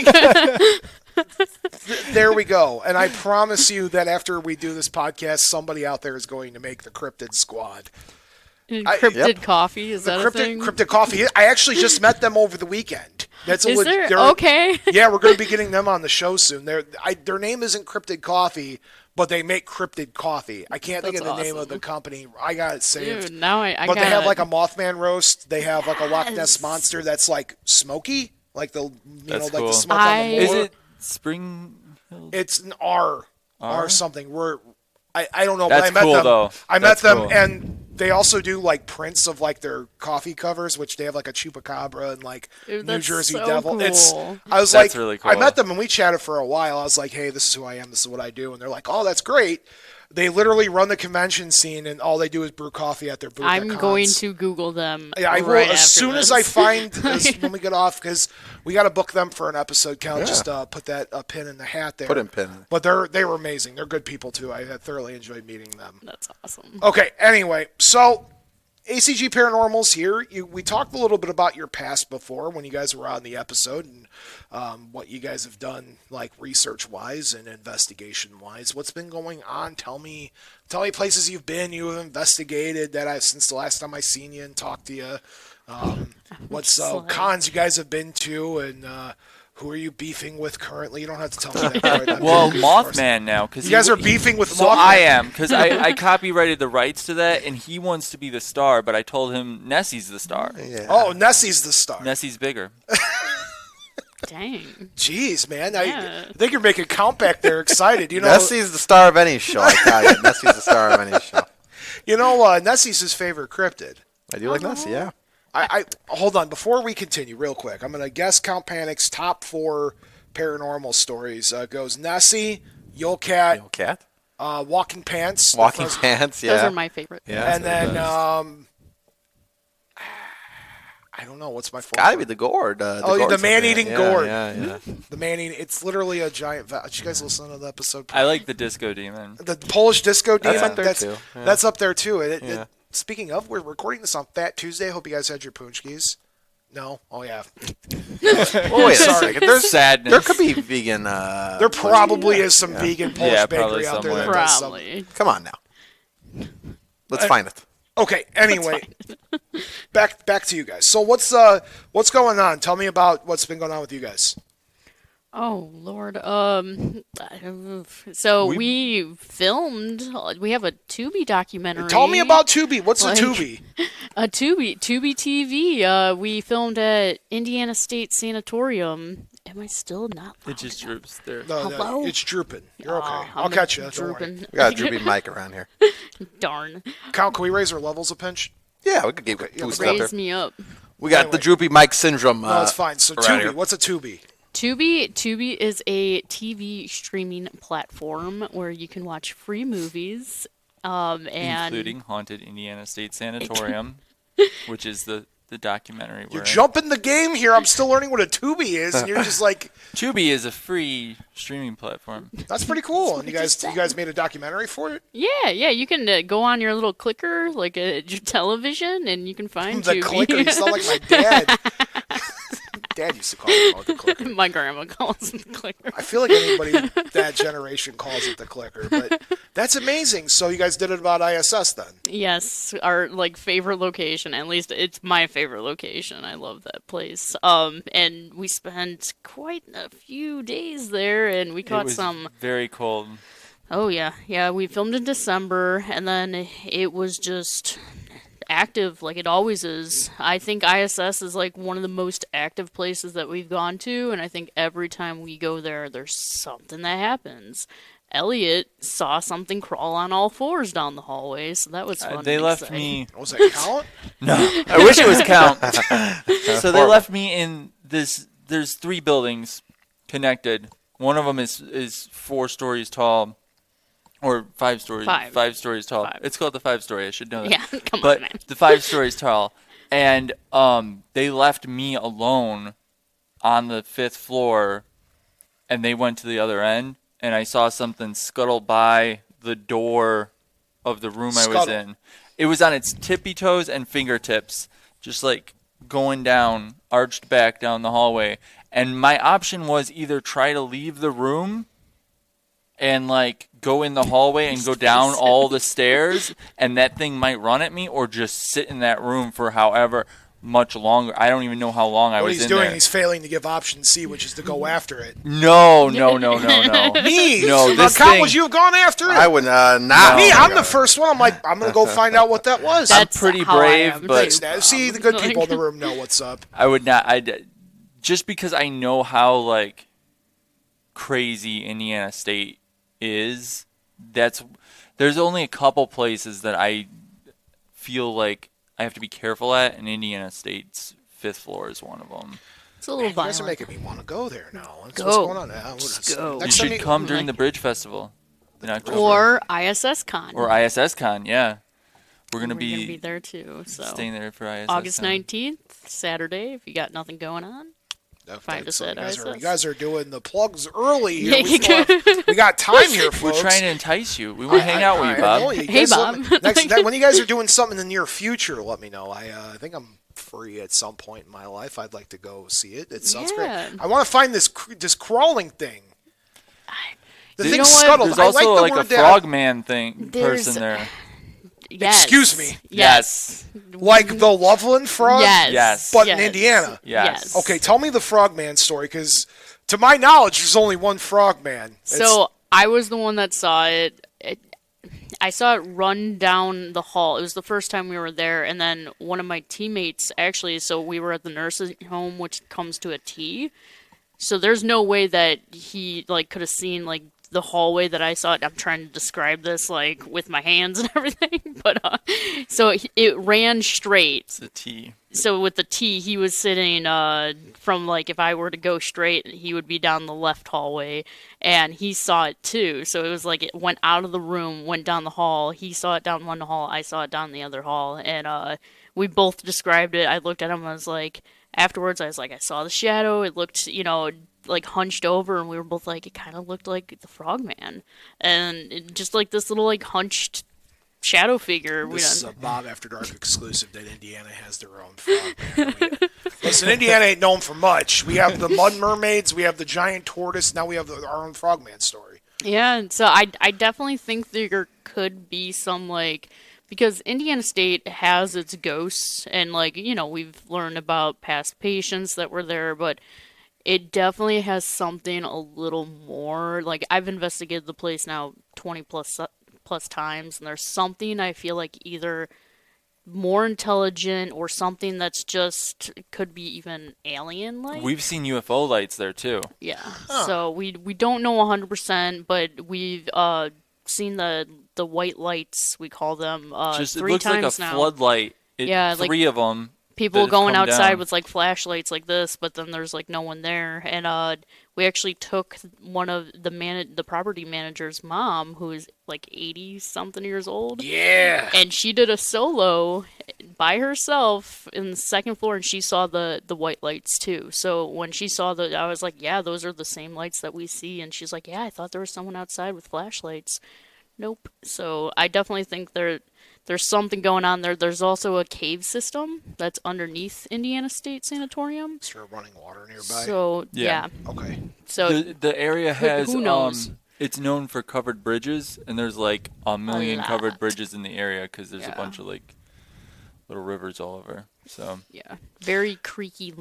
there we go. And I promise you that after we do this podcast, somebody out there is going to make the cryptid squad. Cryptid coffee, is that a thing? Cryptid coffee. I actually just met them over the weekend. That's Is there? they're- Okay. Yeah, we're going to be getting them on the show soon. Their name isn't Cryptid Coffee, but they make Cryptid Coffee. I can't think of That's the name of awesome. the company. I got it saved. Dude, now I But got they have like a Mothman roast. They have like a Loch Ness Yes. Monster that's like smoky, like the That's like cool. the smoke on the Is moor. it Spring Hill? It's an R something. I don't know. That's but I met cool, them. though. I met That's them, cool. and they also do like prints of like their coffee covers, which they have like a chupacabra and like Dude, New that's Jersey so Devil. cool. I was That's like, really I cool. met them and we chatted for a while. I was like, hey, this is who I am. This is what I do, and they're like, oh, that's great. They literally run the convention scene, and all they do is brew coffee at their booth. I'm at going cons. to Google them. Yeah, I will right as after soon as this. I find when we get off, because we got to book them for an episode. Count, just put that pin in the hat there. Put in pin. But they were amazing. They're good people too. I had thoroughly enjoyed meeting them. That's awesome. Okay. Anyway, so ACG Paranormal's here. We talked a little bit about your past before when you guys were on the episode and what you guys have done, like research-wise and investigation-wise. What's been going on? Tell me places you've been, you have investigated since the last time I seen you and talked to you. What's cons you guys have been to, and who are you beefing with currently? You don't have to tell me that right on Well, here. Mothman now, because You guys are beefing with So Mothman. I am, because I copyrighted the rights to that, and he wants to be the star, but I told him Nessie's the star. Yeah. Oh, Nessie's the star. Nessie's bigger. Dang. Jeez, man. Yeah. I think you're making count back there excited. You know, Nessie's the star of any show. I tell you, Nessie's the star of any show. Nessie's his favorite cryptid. I do like Nessie, yeah. I hold on. Before we continue, real quick, I'm going to guess Count Panic's top 4 paranormal stories. Goes Nessie, Yule Cat, Yo, cat. Walking Pants. the Walking first- pants, yeah. Those are my favorite. Yeah. And then, I don't know. What's my 4th? Gotta be the gourd. the gourd's man-eating yeah, gourd. Yeah. The man-eating. It's literally a giant. Did you guys listen to the episode? I like the Disco Demon. The Polish Disco Demon. up there, too. Yeah. That's up there too. Yeah. Speaking of, we're recording this on Fat Tuesday. Hope you guys had your punchkis. No? Oh yeah. Oh, wait a second. Sadness. There could be vegan. There probably is some vegan Polish Yeah, bakery probably out there that somewhere. does some. Probably. Come on now. Let's find it. Okay. Anyway, back to you guys. So what's going on? Tell me about what's been going on with you guys. Oh Lord. So we filmed. We have a Tubi documentary. Tell me about Tubi. What's Like- a Tubi? A Tubi TV. We filmed at Indiana State Sanatorium. Am I still not? It just droops there. No, Hello? it's drooping. You're okay. Oh, I'll I'm catch you. Don't worry. drooping. We got a droopy mic around here. Darn. Count, can we raise our levels a pinch? Yeah, we could give yeah, boost up there. Raise me up. We got the droopy Mike syndrome. No, it's fine. So Tubi, what's a Tubi? Tubi is a TV streaming platform where you can watch free movies, and including Haunted Indiana State Sanatorium, which is the documentary. You're jumping the game here. I'm still learning what a Tubi is, and you're just like... Tubi is a free streaming platform. That's pretty cool. And you guys made a documentary for it? Yeah. You can go on your little clicker, like your television, and you can find the Tubi. clicker. You sound like my dad. Dad used to call it the clicker. My grandma calls it the clicker. I feel like anybody that generation calls it the clicker, but that's amazing. So you guys did it about ISS then? Yes, our favorite location. At least it's my favorite location. I love that place. And we spent quite a few days there, and we caught some very cold. Oh yeah. We filmed in December, and then it was just active like it always is. I think ISS is one of the most active places that we've gone to, and I think every time we go there, there's something that happens. Elliot saw something crawl on all fours down the hallway, so that was fun. They left me. Was that count? No, I wish it was count. So they left me in this. There's 3 buildings connected. One of them is 4 stories tall. Or 5 stories. 5 stories tall. 5. It's called the 5-story. I should know that. Yeah, come but on, man. The 5 stories tall, and they left me alone on the 5th floor, and they went to the other end, and I saw something scuttle by the door of the room I was in. It was on its tippy toes and fingertips, just going down, arched back down the hallway. And my option was either try to leave the room and go in the hallway and go down all the stairs, and that thing might run at me, or just sit in that room for however much longer. I don't even know how long I was in there. What he's doing, he's failing to give option C, which is to go after it. No. Me? No, this Count, thing, would you have gone after it? I would not. Me, I'm the first one. I'm I'm going to go find out what that was. I'm pretty brave, but... See, the good people in the room know what's up. I would not. Just because I know how, crazy Indiana State is, there's only a couple places that I feel like I have to be careful at, and Indiana State's 5th floor is one of them. It's a little violent. You guys are making me want to go there now. What's Go. going on now? Just go. You should come during the Bridge Festival in October. Or ISS Con. Or ISS Con, yeah. We're gonna be there too. So staying there for ISS August Con. 19th, Saturday. If you got nothing going on, find us at ISS. You guys are doing the plugs early here. We got time here, folks. We're trying to entice you. We want to hang out with you, Bob. Hey, Bob. When you guys are doing something in the near future, let me know. I think I'm free at some point in my life. I'd like to go see it. It sounds great. I want to find this crawling thing. The thing scuttled. There's also a frogman person there. Yes. Excuse me. Yes. Like the Loveland frog? Yes. But in Indiana? Yes. Okay, tell me the frogman story, because to my knowledge, there's only one frogman. So I was the one that saw it. I saw it run down the hall. It was the first time we were there, and then one of my teammates, actually, so we were at the nursing home, which comes to a T. So there's no way that he could have seen the hallway that I saw it. I'm trying to describe this with my hands and everything, but so it ran straight. It's a T. So with the T, he was sitting from if I were to go straight, he would be down the left hallway, and he saw it too. So it was it went out of the room, went down the hall. He saw it down one hall, I saw it down the other hall, and we both described it. I looked at him, I was afterwards, I was I saw the shadow. It looked, hunched over, and we were both it kind of looked like the Frogman, and just this little hunched shadow figure. This is a Bob After Dark exclusive that Indiana has their own frogman. Listen, Indiana ain't known for much. We have the mud mermaids, we have the giant tortoise, now we have our own frogman story. Yeah, and so I definitely think there could be some because Indiana State has its ghosts, and we've learned about past patients that were there, but it definitely has something a little more. I've investigated the place now 20 plus times, and there's something I feel either more intelligent or something that's just could be even alien-like. We've seen UFO lights there too. Yeah. Huh. So we don't know 100%, but we've seen the white lights, we call them, just 3 times now. It looks like a floodlight. 3 of them. people have going come outside down. with like flashlights like this, but then there's like no one there. And we actually took one of the property manager's mom, who is like 80 something years old. Yeah. And she did a solo by herself in the second floor, and she saw the white lights too. So when she saw I was like, yeah, those are the same lights that we see. And she's like, yeah, I thought there was someone outside with flashlights. Nope. So I definitely think there's something going on there. There's also a cave system that's underneath Indiana State Sanatorium. Is there running water nearby? So yeah. Okay. So The area has who knows? It's known for covered bridges, and there's like a million covered lot. bridges in the area because there's a Yeah. bunch of like little rivers all over. So yeah, very creaky,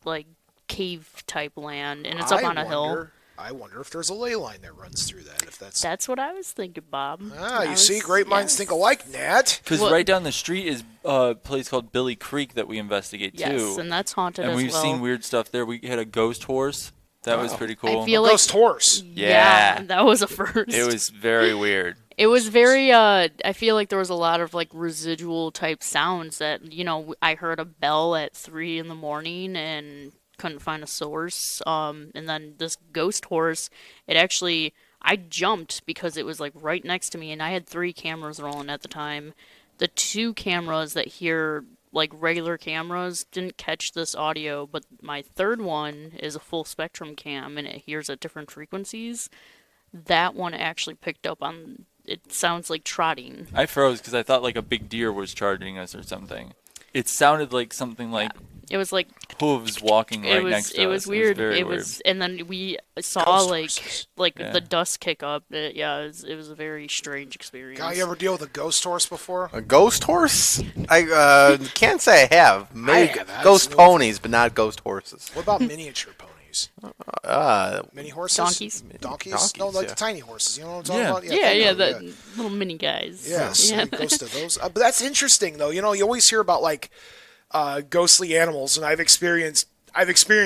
like cave type land, and it's up on a hill. I wonder if there's a ley line that runs through that. If that's What I was thinking, Bob. you see, great minds think alike, Nat. because Well- right down the street is a place called Billy Creek that we investigate Yes, too, and that's haunted and as we've well. seen weird stuff there. We had a ghost horse that was pretty cool. I feel like Ghost horse. Yeah. that was a first. It was very weird. It was very, I feel like there was a lot of, like, residual type sounds that, I heard a bell at 3 in the morning and couldn't find a source. And then this ghost horse, I jumped because it was, like, right next to me, and I had 3 cameras rolling at the time. The 2 cameras that hear, like, regular cameras didn't catch this audio, but my third one is a full spectrum cam, and it hears at different frequencies. That one actually picked up on... It sounds like trotting. I froze because I thought like a big deer was charging us or something. It sounded like something like It was like hooves walking right next to us. it was weird. very It weird. was, and then we saw Ghost like horses. Yeah. the dust kick up. It was a very strange experience. Guy, you ever deal with a ghost horse before? A ghost horse? I can't say I have. Maybe have. ghost ponies, but not ghost horses. What about miniature ponies? Mini horses? Donkeys? Donkeys? No, like yeah. the tiny horses. You know what I'm talking Yeah. about? Yeah, thank you, the little mini guys. Yes, Yeah. it goes to those. But that's interesting, though. You always hear about like ghostly animals, and I've experienced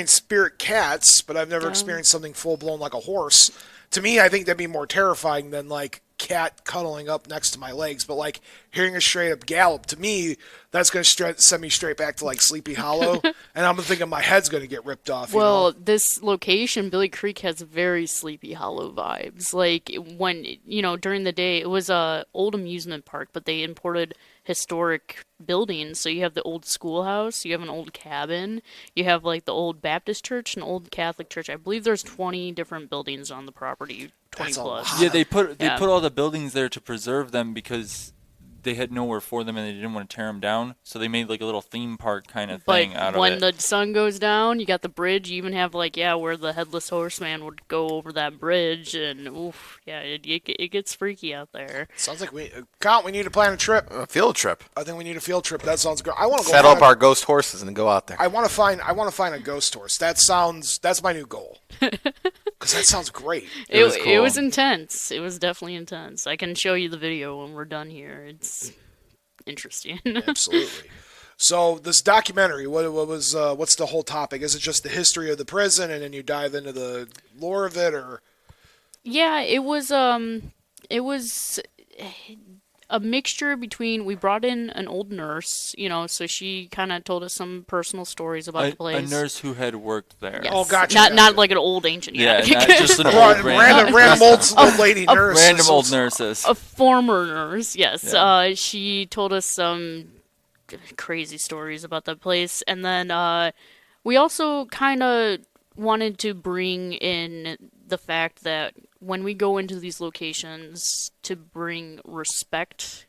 spirit cats, but I've never experienced something full blown like a horse. To me, I think that'd be more terrifying than like cat cuddling up next to my legs. But like hearing a straight up gallop, to me, that's going to send me straight back to like Sleepy Hollow, and I'm thinking my head's going to get ripped off. Well, this location, Billy Creek, has very Sleepy Hollow vibes. Like when during the day, it was a old amusement park, but they imported historic buildings. So you have the old schoolhouse, you have an old cabin, you have like the old Baptist church, an old Catholic church. I believe there's 20 different buildings on the property, 20 That's a plus. lot. Yeah, they put Yeah. all the buildings there to preserve them because they had nowhere for them and they didn't want to tear them down. So they made like a little theme park kind of But thing out of when it. the sun goes down, you got the bridge. You even have where the headless horseman would go over that bridge, and it gets freaky out there. Sounds like we need to plan a trip. A field trip. I think we need a field trip. That sounds great. I want to go Settle find up our ghost horses and go out there. I want to find a ghost horse. That's my new goal. Because that sounds great. It was It cool. was intense. It was definitely intense. I can show you the video when we're done here. It's interesting. Absolutely. So this documentary, what's the whole topic? Is it just the history of the prison, and then you dive into the lore of it, or? Yeah, it was a mixture between, we brought in an old nurse, so she kind of told us some personal stories about the a place. nurse who had worked there. Yes. Oh, gotcha, Not gotcha. like an old ancient. Yeah, not just an old Random old lady nurse. random old nurses. A former nurse, yes. Yeah. She told us some crazy stories about that place. And then we also kind of wanted to bring in the fact that when we go into these locations, to bring respect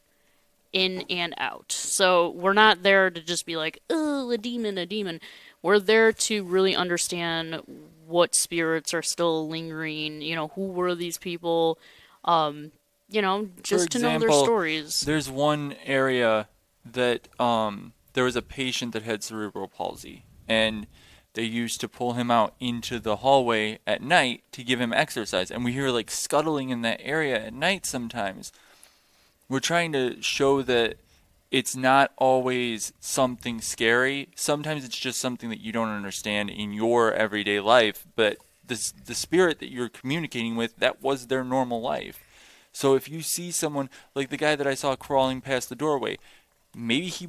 in and out. So we're not there to just be like, oh, a demon. We're there to really understand what spirits are still lingering, who were these people, just For to know their example, stories. There's one area that there was a patient that had cerebral palsy, and they used to pull him out into the hallway at night to give him exercise. And we hear like scuttling in that area at night sometimes. We're trying to show that it's not always something scary. Sometimes it's just something that you don't understand in your everyday life, but the spirit that you're communicating with, that was their normal life. So if you see someone like the guy that I saw crawling past the doorway, maybe he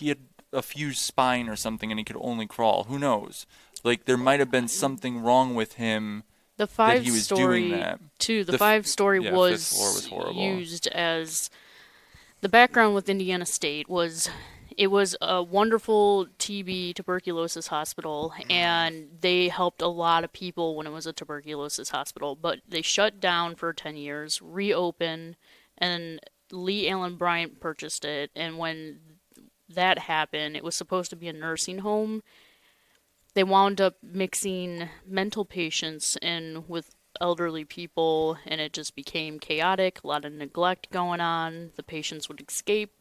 had a fused spine or something and he could only crawl. Who knows? Like, there might have been something wrong with him. The that he was doing story that. too. The five story Fifth Floor was horrible. used as the background with Indiana State was it was a wonderful TB tuberculosis hospital, and they helped a lot of people when it was a tuberculosis hospital. But they shut down for 10 years, reopened, and Lee Allen Bryant purchased it. And when that happened, it was supposed to be a nursing home. They wound up mixing mental patients in with elderly people, and it just became chaotic. A lot of neglect going on. The patients would escape.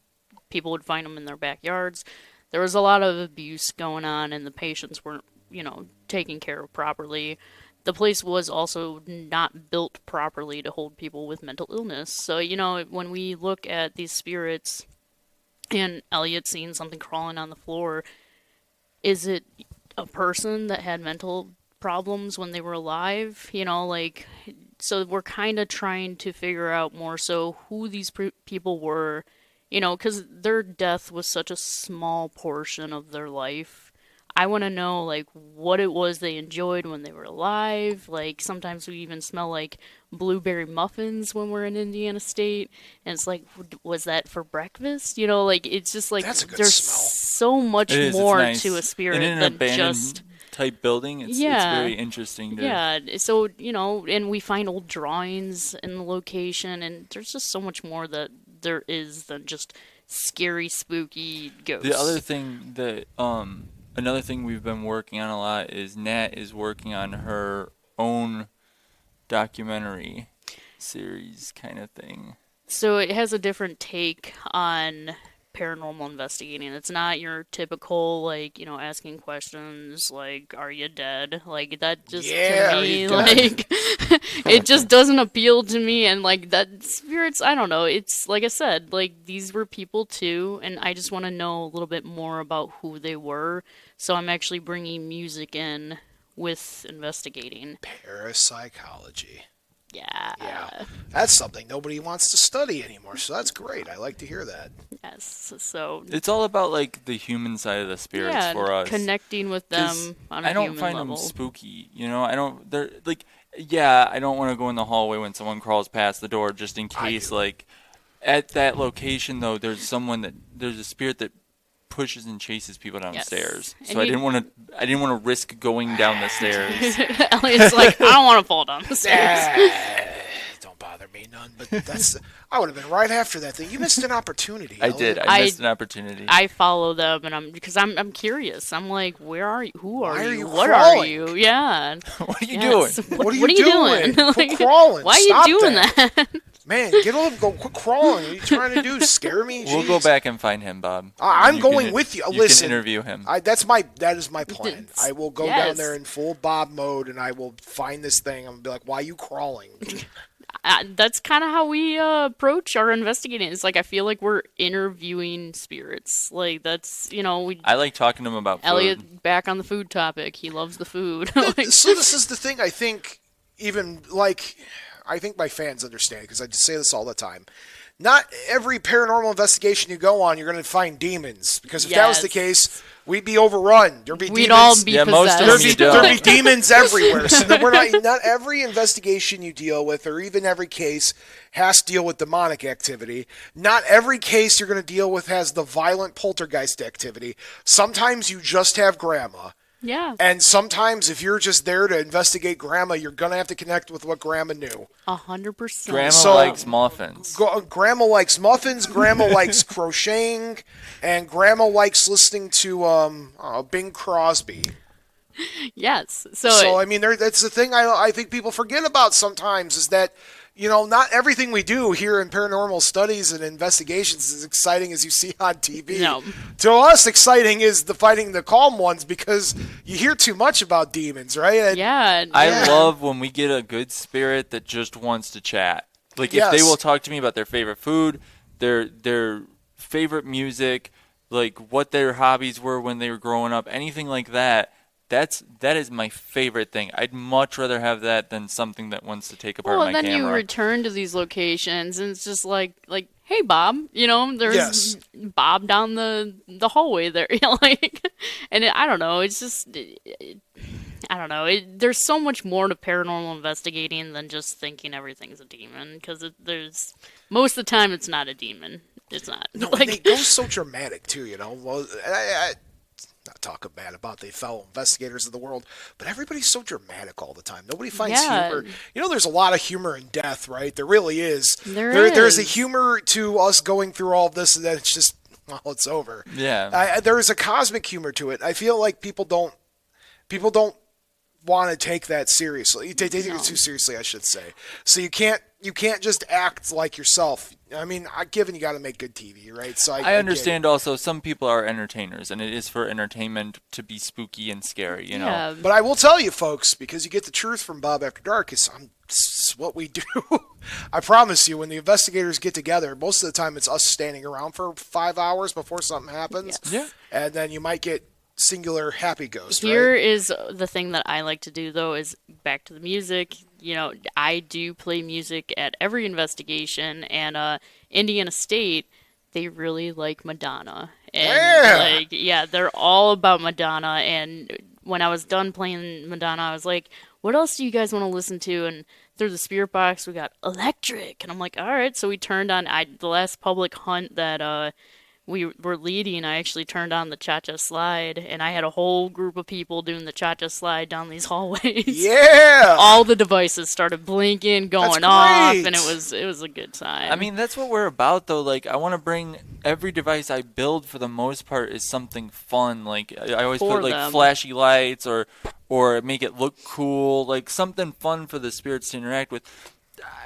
People would find them in their backyards. There was a lot of abuse going on, and the patients weren't, taken care of properly. The place was also not built properly to hold people with mental illness. So, when we look at these spirits and Elliot seeing something crawling on the floor, is it a person that had mental problems when they were alive? So we're kind of trying to figure out more so who these people were, because their death was such a small portion of their life. I want to know, what it was they enjoyed when they were alive. Sometimes we even smell, blueberry muffins when we're in Indiana State. And it's was that for breakfast? It's just That's a good there's smell. so much more nice. to a spirit in an than abandoned just... type building. It's very interesting. Yeah, so, and we find old drawings in the location, and there's just so much more that there is than just scary, spooky ghosts. The other thing that... Another thing we've been working on a lot is Nat is working on her own documentary series kind of thing. So it has a different take on paranormal investigating. It's not your typical, asking questions are you dead? That just, to me, it just doesn't appeal to me. And, that spirits, I don't know. It's, like I said, these were people, too, and I just want to know a little bit more about who they were. So I'm actually bringing music in with investigating. Parapsychology. Yeah. That's something nobody wants to study anymore, so that's great. I like to hear that. Yes, so... It's all about, the human side of the spirits for us. Connecting with them on a human level. I don't find them spooky, I don't... They're, I don't want to go in the hallway when someone crawls past the door just in case, at that location, though, there's a spirit that pushes and chases people downstairs. Yes. So I didn't want to risk going down the stairs. Elliot's I don't want to fall down the stairs. Don't bother me none. But I would have been right after that thing. You missed an opportunity. I did. I missed an opportunity. I follow them, and because I'm curious. I'm where are you? Who are you? What crawling? are you? Yeah. What are you doing? What are you doing? Quit crawling. Why Stop are you doing that? Man, get up, go quit crawling. What are you trying to do? Scare me? We'll go back and find him, Bob. I'm going with you. Listen, you can interview him. That is my plan. I will go down there in full Bob mode, and I will find this thing. I'm gonna be like, "Why are you crawling?" That's kind of how we approach our investigating. It's I feel like we're interviewing spirits. That's I like talking to him about food. Elliot back on the food topic. He loves the food. So this is the thing. I think even I think my fans understand, because I just say this all the time. Not every paranormal investigation you go on, you're going to find demons. Because if that was the case, we'd be overrun. There'd be demons. We'd all be possessed. Most of them There'd be demons everywhere. So not every investigation you deal with, or even every case, has to deal with demonic activity. Not every case you're going to deal with has the violent poltergeist activity. Sometimes you just have grandma. Yeah. And sometimes if you're just there to investigate grandma, you're going to have to connect with what grandma knew. 100%. Grandma likes muffins. Grandma likes muffins, grandma likes crocheting, and grandma likes listening to Bing Crosby. Yes. So I mean, that's the thing I think people forget about sometimes, is that, not everything we do here in paranormal studies and investigations is as exciting as you see on TV. No. To us, exciting is the fighting the calm ones, because you hear too much about demons, right? I love when we get a good spirit that just wants to chat. If they will talk to me about their favorite food, their favorite music, what their hobbies were when they were growing up, anything like that. that is my favorite thing. I'd much rather have that than something that wants to take apart my then camera. you return to these locations, and it's just like, hey, Bob, there's Yes. Bob down the hallway there, and I don't know, it's just, I don't know, there's so much more to paranormal investigating than just thinking everything's a demon, because there's, most of the time it's not a demon. It's not. No, and they go so dramatic too, Well, I not talking bad about the fellow investigators of the world, but everybody's so dramatic all the time. Nobody finds humor. There's a lot of humor in death, right? There really is. There's a humor to us going through all of this, and then it's just, well, it's over. Yeah. There is a cosmic humor to it. I feel like people don't want to take that seriously. They take it too seriously, I should say. So you can't just act like yourself. I mean, given you got to make good TV, right? So I understand also some people are entertainers, and it is for entertainment to be spooky and scary, Yeah. But I will tell you, folks, because you get the truth from Bob After Dark, it's what we do. I promise you, when the investigators get together, most of the time it's us standing around for 5 hours before something happens. Yes. Yeah. And then you might get singular happy ghost, Here right? is the thing that I like to do, though, is back to the music. I do play music at every investigation, and Indiana State, they really like Madonna. And, they're all about Madonna, and when I was done playing Madonna, I was like, what else do you guys want to listen to? And through the spirit box, we got Electric, and I'm like, all right, so we turned on, the last public hunt that, we were leading, I actually turned on the cha-cha slide, and I had a whole group of people doing the cha-cha slide down these hallways. Yeah! All the devices started blinking, going off, and it was a good time. I mean, that's what we're about, though. Like, I want to bring every device I build, for the most part, is something fun. Like, I always For put, like, them. flashy lights or make it look cool. Like, something fun for the spirits to interact with.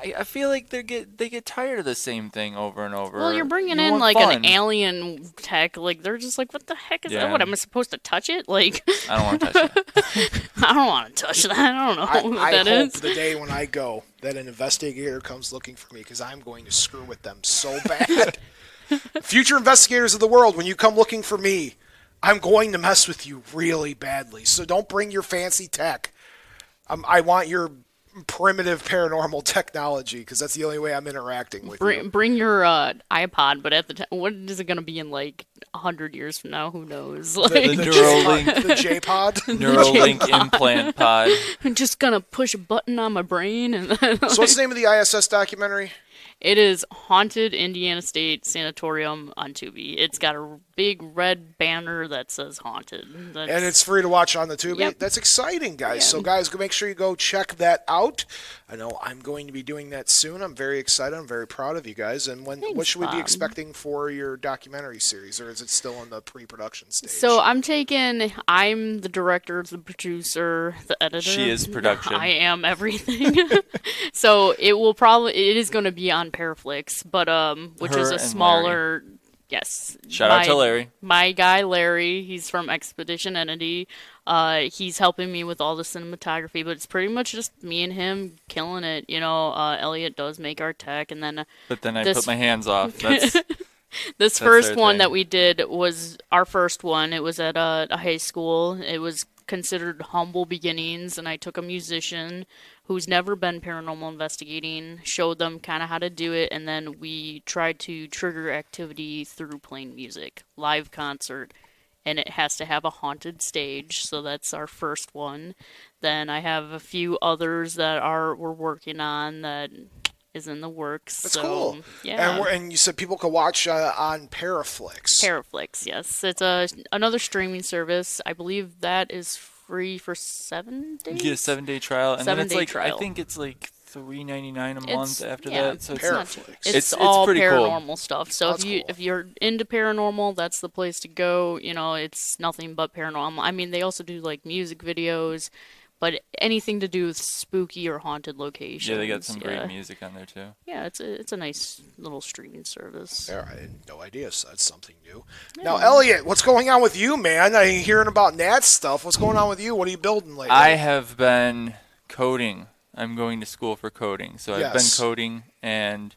I feel like they get tired of the same thing over and over. Well, you're bringing You in want like fun. an alien tech. Like, they're just like, what the heck is that? What, am I supposed to touch it? Like, I don't want to touch it. I don't want to touch that. I don't know what I that hope is. the day when I go that an investigator comes looking for me, because I'm going to screw with them so bad. Future investigators of the world, when you come looking for me, I'm going to mess with you really badly. So don't bring your fancy tech. I want your primitive paranormal technology, because that's the only way I'm interacting with you. Bring your iPod, but at the time, what is it going to be in like 100 years from now? Who knows? Like, The Neuralink, The J-Pod. Neuralink implant pod. I'm just gonna push a button on my brain, and then, So what's the name of the ISS documentary? it is Haunted Indiana State Sanatorium on Tubi. It's got a big red banner that says Haunted. And it's free to watch on the Tubi. Yep. That's exciting, guys. Yeah. So, guys, make sure you go check that out. I know I'm going to be doing that soon. I'm very excited. I'm very proud of you guys. And what Thanks, should we be Bob. expecting for your documentary series, or is it still in the pre-production stage? So I'm the director, the producer, the editor. She is production. I am everything. So it is going to be on Paraflix, but which Her is a and smaller. Yes. Shout out to Larry. My guy Larry, he's from Expedition Entity. He's helping me with all the cinematography, but it's pretty much just me and him killing it. Elliot does make our tech, and then But then I this- put my hands off. That's this their first one thing. that we did was our first one. It was at a high school. It was considered humble beginnings, and I took a musician who's never been paranormal investigating, showed them kind of how to do it, and then we tried to trigger activity through playing music, live concert, and it has to have a haunted stage, so that's our first one. Then I have a few others that we're working on that is in the works. That's so, cool. Yeah. And you said people can watch on Paraflix. Paraflix, yes. It's another streaming service. I believe that is free for 7 days. you get a 7-day trial, and then it's 7-day like trial. I think it's like $3.99 a month after that. So it's Paraflix. It's It's all pretty cool. paranormal stuff. So That's cool. if you're into paranormal, that's the place to go. It's nothing but paranormal. I mean, they also do like music videos, but anything to do with spooky or haunted locations. yeah, they got some great music on there too. Yeah, it's a nice little streaming service. Yeah, I had no idea, so that's something new. Now, Elliot, what's going on with you, man? I'm hearing about Nat's stuff. What's going on with you? What are you building lately? I have been coding. I'm going to school for coding. So I've been Yes. coding, and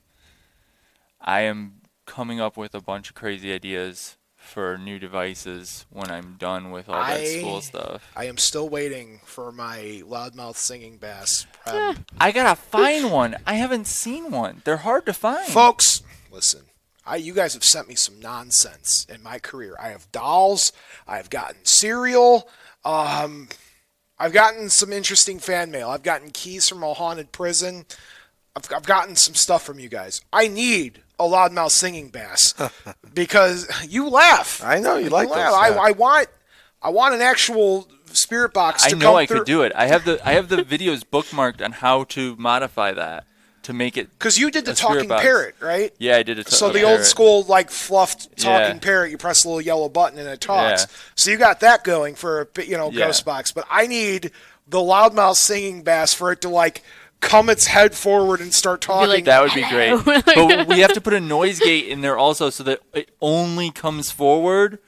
I am coming up with a bunch of crazy ideas for new devices when I'm done with all that school stuff. I am still waiting for my loudmouth singing bass. I gotta find one. I haven't seen one. They're hard to find. Folks, listen. You guys have sent me some nonsense in my career. I have dolls. I've gotten cereal. I've gotten some interesting fan mail. I've gotten keys from a haunted prison. I've gotten some stuff from you guys. I need a loudmouth singing bass because you laugh. I know you like those. Yeah. I want an actual spirit box to come through. I know I could do it. I have the videos bookmarked on how to modify that to make it. Because you did the talking parrot, right? Yeah, I did it. So the old school fluffed talking parrot, you press a little yellow button and it talks. Yeah. So you got that going for a ghost box. But I need the loudmouth singing bass for it to come its head forward and start talking. That would be great. But we have to put a noise gate in there also so that it only comes forward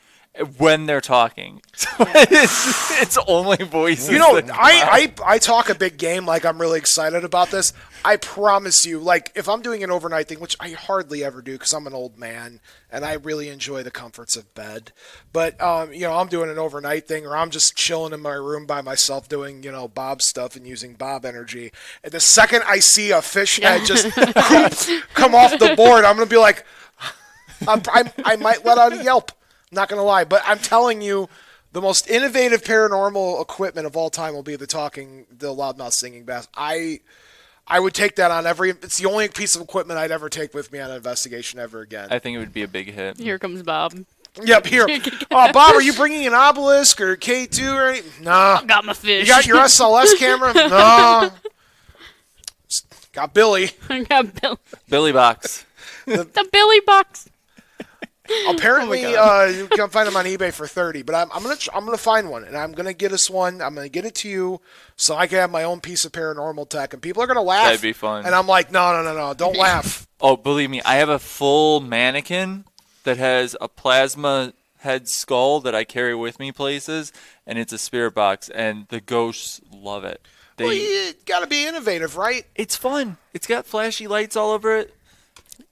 when they're talking. So it's only voices. I talk a big game I'm really excited about this. I promise you, if I'm doing an overnight thing, which I hardly ever do because I'm an old man and I really enjoy the comforts of bed. But, I'm doing an overnight thing or I'm just chilling in my room by myself doing, Bob stuff and using Bob energy. And the second I see a fish head just come off the board, I'm going to be like, I might let out a yelp. Not going to lie, but I'm telling you, the most innovative paranormal equipment of all time will be the loudmouth singing bass. I would take that on it's the only piece of equipment I'd ever take with me on an investigation ever again. I think it would be a big hit. Here comes Bob. Yep, here. Oh, Bob, are you bringing an obelisk or K2 or anything? Nah. I got my fish. You got your SLS camera? No. Got Billy. I got Billy. Billy box. The Billy box. Apparently, you can find them on eBay for $30. But I'm gonna find one, and I'm gonna get us one. I'm gonna get it to you, so I can have my own piece of paranormal tech, and people are gonna laugh. That'd be fun. And I'm like, no, don't laugh. Oh, believe me, I have a full mannequin that has a plasma head skull that I carry with me places, and it's a spirit box, and the ghosts love it. You gotta be innovative, right? It's fun. It's got flashy lights all over it.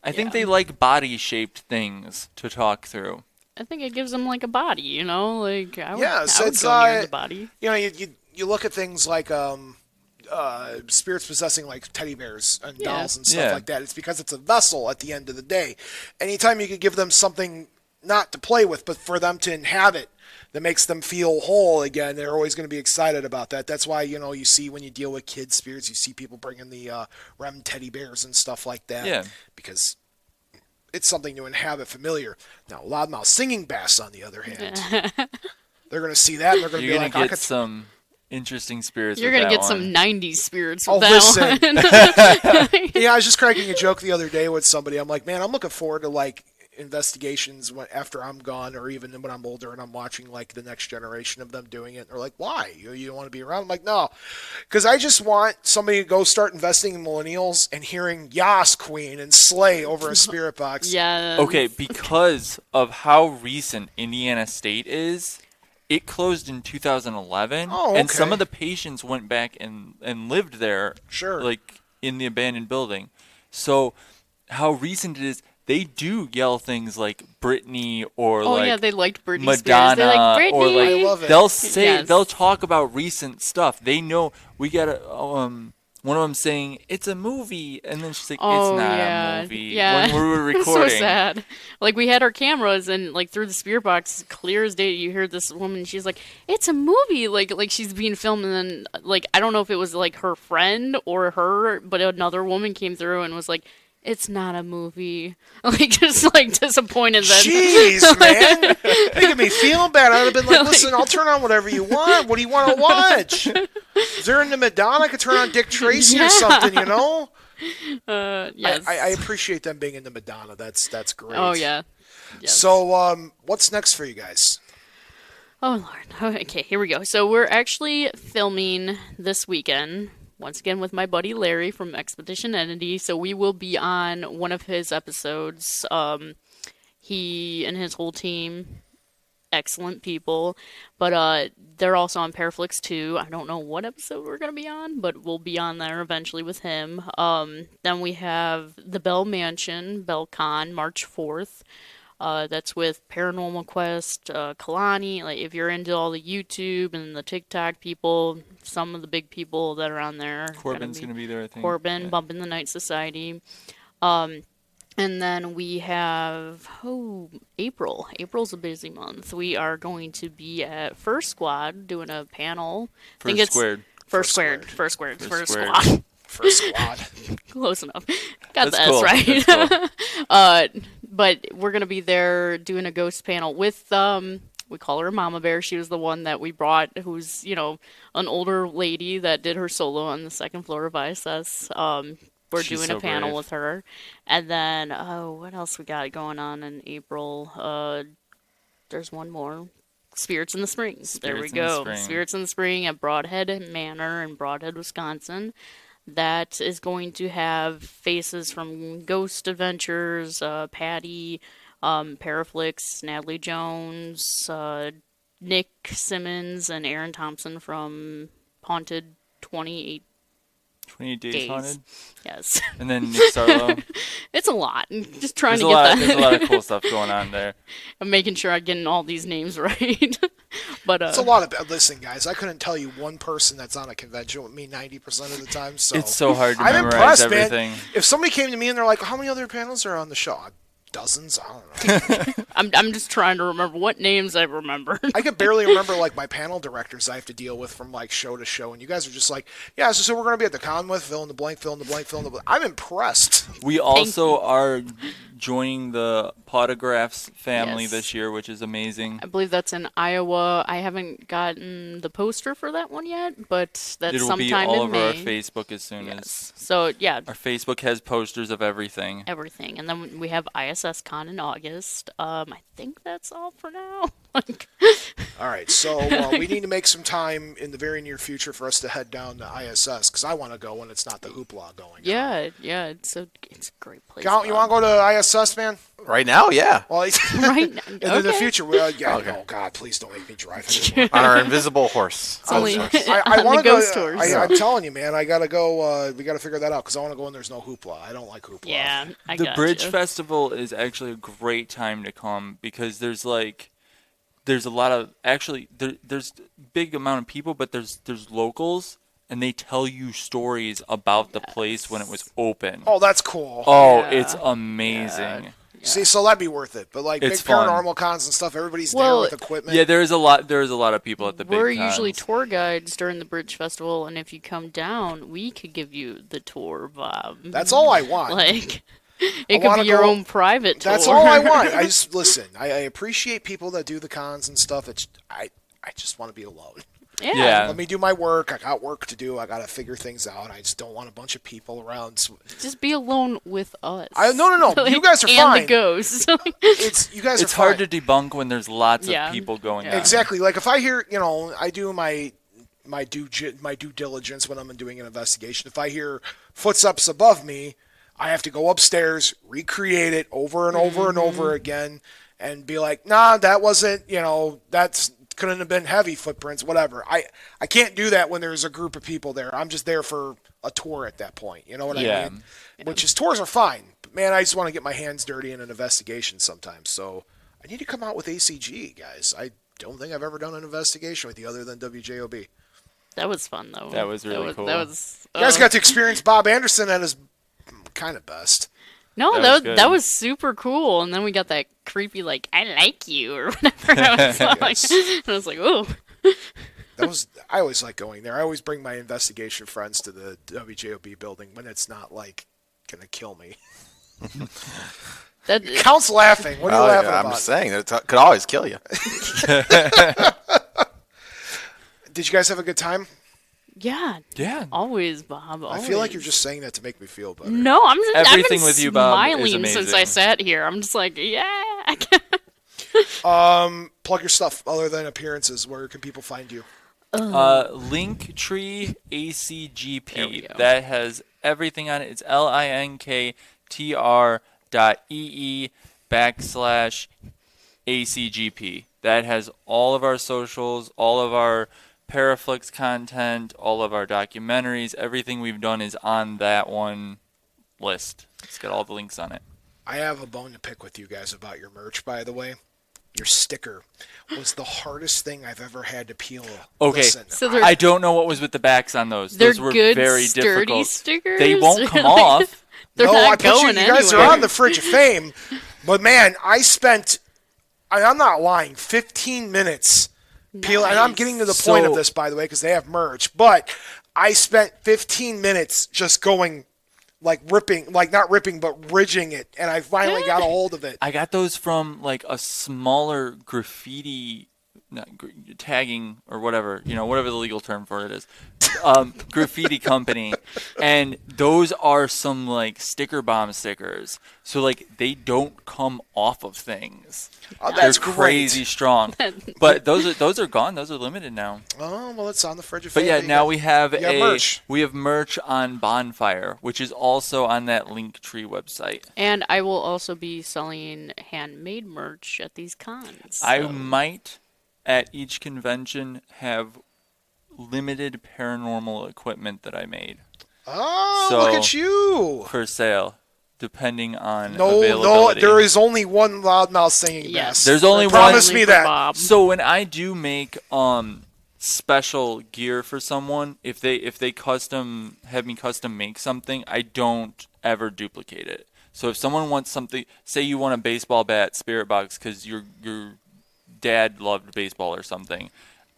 I think they like body-shaped things to talk through. I think it gives them a body, I would go near the body. You look at things like spirits possessing teddy bears and dolls and stuff like that. It's because it's a vessel at the end of the day. Anytime you could give them something not to play with, but for them to inhabit, that makes them feel whole again, they're always going to be excited about that. That's why, you see when you deal with kids' spirits, you see people bringing the REM teddy bears and stuff like that. Yeah. Because it's something to inhabit familiar. Now, loudmouth singing bass, on the other hand, they're going to see that and they're going to be like, you're going to get some interesting spirits. You're going to get some 90s spirits with listen. that one. Yeah, I was just cracking a joke the other day with somebody. I'm like, man, I'm looking forward to investigations after I'm gone, or even when I'm older and I'm watching the next generation of them doing it. And they're like, why? You don't want to be around? I'm like, no, because I just want somebody to go start investing in millennials and hearing Yas Queen and Slay over a spirit box. Yeah. Okay, because of how recent Indiana State is, it closed in 2011. Oh, okay. And some of the patients went back and lived there. Sure. In the abandoned building. So how recent it is. They do yell things like Britney or they liked Britney Madonna Spears. They like Britney. Or I love it. They'll talk about recent stuff. They know we got one of them saying it's a movie, and then she's like, it's not a movie. Yeah. When we were recording. So sad. We had our cameras and through the spirit box, clear as day, you hear this woman. She's like, it's a movie. Like she's being filmed, and then I don't know if it was her friend or her, but another woman came through and was like, it's not a movie. Just disappointed that. Jeez, man. Making me feel bad. I would have been like, listen, I'll turn on whatever you want. What do you want to watch? Is there in the Madonna? I could turn on Dick Tracy or something, Yes. I appreciate them being into Madonna. That's great. Oh, yeah. Yes. So, what's next for you guys? Oh, Lord. Okay, here we go. So we're actually filming this weekend. Once again with my buddy Larry from Expedition Entity, so we will be on one of his episodes. He and his whole team, excellent people, but they're also on Paraflix too. I don't know what episode we're going to be on, but we'll be on there eventually with him. Then we have the Bell Mansion, BellCon, March 4th. That's with Paranormal Quest, Kalani. Like, if you're into all the YouTube and the TikTok people, some of the big people that are on there. Corbin's going to be there, I think. Corbin, Yeah. Bumping the Night Society. And then we have, April. April's a busy month. We are going to be at First Squad doing a panel. First Squared. First Squared. Squad. First Squad. Close enough. Got That's the cool. S right. That's cool. But we're going to be there doing a ghost panel with, we call her Mama Bear. She was the one that we brought, who's, an older lady that did her solo on the second floor of ISS. We're She's doing so a panel brave. with her. And then, what else we got going on in April? There's one more. Spirits in the Spring. There we Spirits in the go. Spring. Spirits in the Spring at Broadhead Manor in Broadhead, Wisconsin. That is going to have faces from Ghost Adventures, Patty, Paraflix, Natalie Jones, Nick Simmons, and Aaron Thompson from Haunted 28 28 Days Days. Haunted. Yes. And then Nick Sarlo. It's a lot. Just trying There's to a lot. get There's a lot that. of cool stuff going on there. I'm making sure I'm getting all these names right. But It's a lot of. Listen, guys, I couldn't tell you one person that's on a convention with me 90% of the time. So It's so hard to I'm memorize impressed, everything. man. If somebody came to me and they're like, "How many other panels are on the show?" Dozens. I don't know. I'm just trying to remember what names I remember. I could barely remember like my panel directors I have to deal with from like show to show, and you guys are just like, "Yeah, so we're going to be at the con with fill in the blank, fill in the blank, fill in the blank." I'm impressed. We also are joining the Potographs family Yes. this year, which is amazing. I believe that's in Iowa. I haven't gotten the poster for that one yet, but that's It'll be sometime all in over our May. Facebook as soon Yes. So yeah, as our Facebook has posters of everything. everything, and then we have ISS Con in August. I think that's all for now. Like, All right, so we need to make some time in the very near future for us to head down to ISS because I want to go when it's not the hoopla going on. yeah, it's a great place. You want to go to ISS, man? Right now, yeah. Well, right now? and in the Okay. future, oh God, please don't make me drive anymore. On our invisible horse. It's only I on want the to go. ghost tours. I'm telling you, man, I gotta go. We gotta figure that out because I want to go when there's no hoopla. I don't like hoopla. Yeah, I The gotcha. Bridge Festival is actually a great time to come because there's a lot of there's a big amount of people, but there's locals and they tell you stories about the place when it was open. Oh, that's cool. Oh, Yeah. it's amazing. See, so that'd be worth it. But like It's big fun. paranormal cons and stuff, everybody's Well, there with equipment. Yeah, there's a lot of people at the big We're cons. usually tour guides during the Bridge Festival, and if you come down, we could give you the tour vibe. That's all I want. Like, it I could wanna be your go- own private tour. That's all I want. I just listen. I appreciate people that do the cons and stuff. I just want to be alone. Yeah. Let me do my work. I got work to do. I got to figure things out. I just don't want a bunch of people around. Just be alone with us. No. You guys are and fine. the ghosts. You guys It's are hard fine. to debunk when there's lots Yeah. of people going Yeah. on. Exactly. Like if I hear, I do my due diligence when I'm doing an investigation. If I hear footsteps above me, I have to go upstairs, recreate it over and over and over again, and be like, nah, that wasn't. That's couldn't have been heavy footprints. Whatever. I can't do that when there's a group of people there. I'm just there for a tour at that point. You know what Yeah. I mean? Which is tours are fine, but man, I just want to get my hands dirty in an investigation sometimes. So I need to come out with ACG, guys. I don't think I've ever done an investigation with you other than WJOB. That was fun, though. That was really cool. That was. You guys got to experience Bob Anderson at his kind of best. No, That that was was, good. that was super cool. And then we got that creepy, like, I like you, or whatever. I was like, Yes. and I was like, oh. I always like going there. I always bring my investigation friends to the WJOB building when it's not like gonna kill me. That, Count's laughing. What are you laughing I'm about? just saying that it could always kill you. Did you guys have a good time? yeah, Yeah. always, Bob. I feel like always. you're just saying that to make me feel better. No, I'm just Everything I've been with you, Bob, is smiling since I amazing. sat here. I'm just like, yeah. Plug your stuff other than appearances. Where can people find you? Linktree There we ACGP. go. That has everything on it. It's linktr.ee/ACGP. That has all of our socials, all of our Paraflix content, all of our documentaries. Everything we've done is on that one list. It's got all the links on it. I have a bone to pick with you guys about your merch, by the way. Your sticker was the hardest thing I've ever had to peel. Okay, Listen, So I don't know what was with the backs on those. They're Those were good, very sturdy difficult. stickers? They won't come Like, off. They're no, not I put going you guys are anywhere. on the Fridge of Fame. But, man, I'm not lying, 15 minutes peeling. And I'm getting to the point of this, by the way, because they have merch. But I spent 15 minutes just going, like not ripping, but ridging it. And I finally got a hold of it. I got those from like a smaller graffiti tagging or whatever, whatever the legal term for it is, graffiti company, and those are some like sticker bomb stickers. So like they don't come off of things. Oh, that's They're great. crazy strong. But those are gone. Those are limited now. Oh, well, it's on the Fridge of But Fame. yeah, now we have merch. we have merch on Bonfire, which is also on that Linktree website. And I will also be selling handmade merch at these cons. I so- might at each convention have limited paranormal equipment that I made Oh, So- look at you. for sale, depending on No, availability. there is only one loudmouth singing Yes. bass. There's only Promise one- me for that. Bob. So when I do make special gear for someone, if they have me custom make something, I don't ever duplicate it. So if someone wants something, say you want a baseball bat spirit box because your dad loved baseball or something,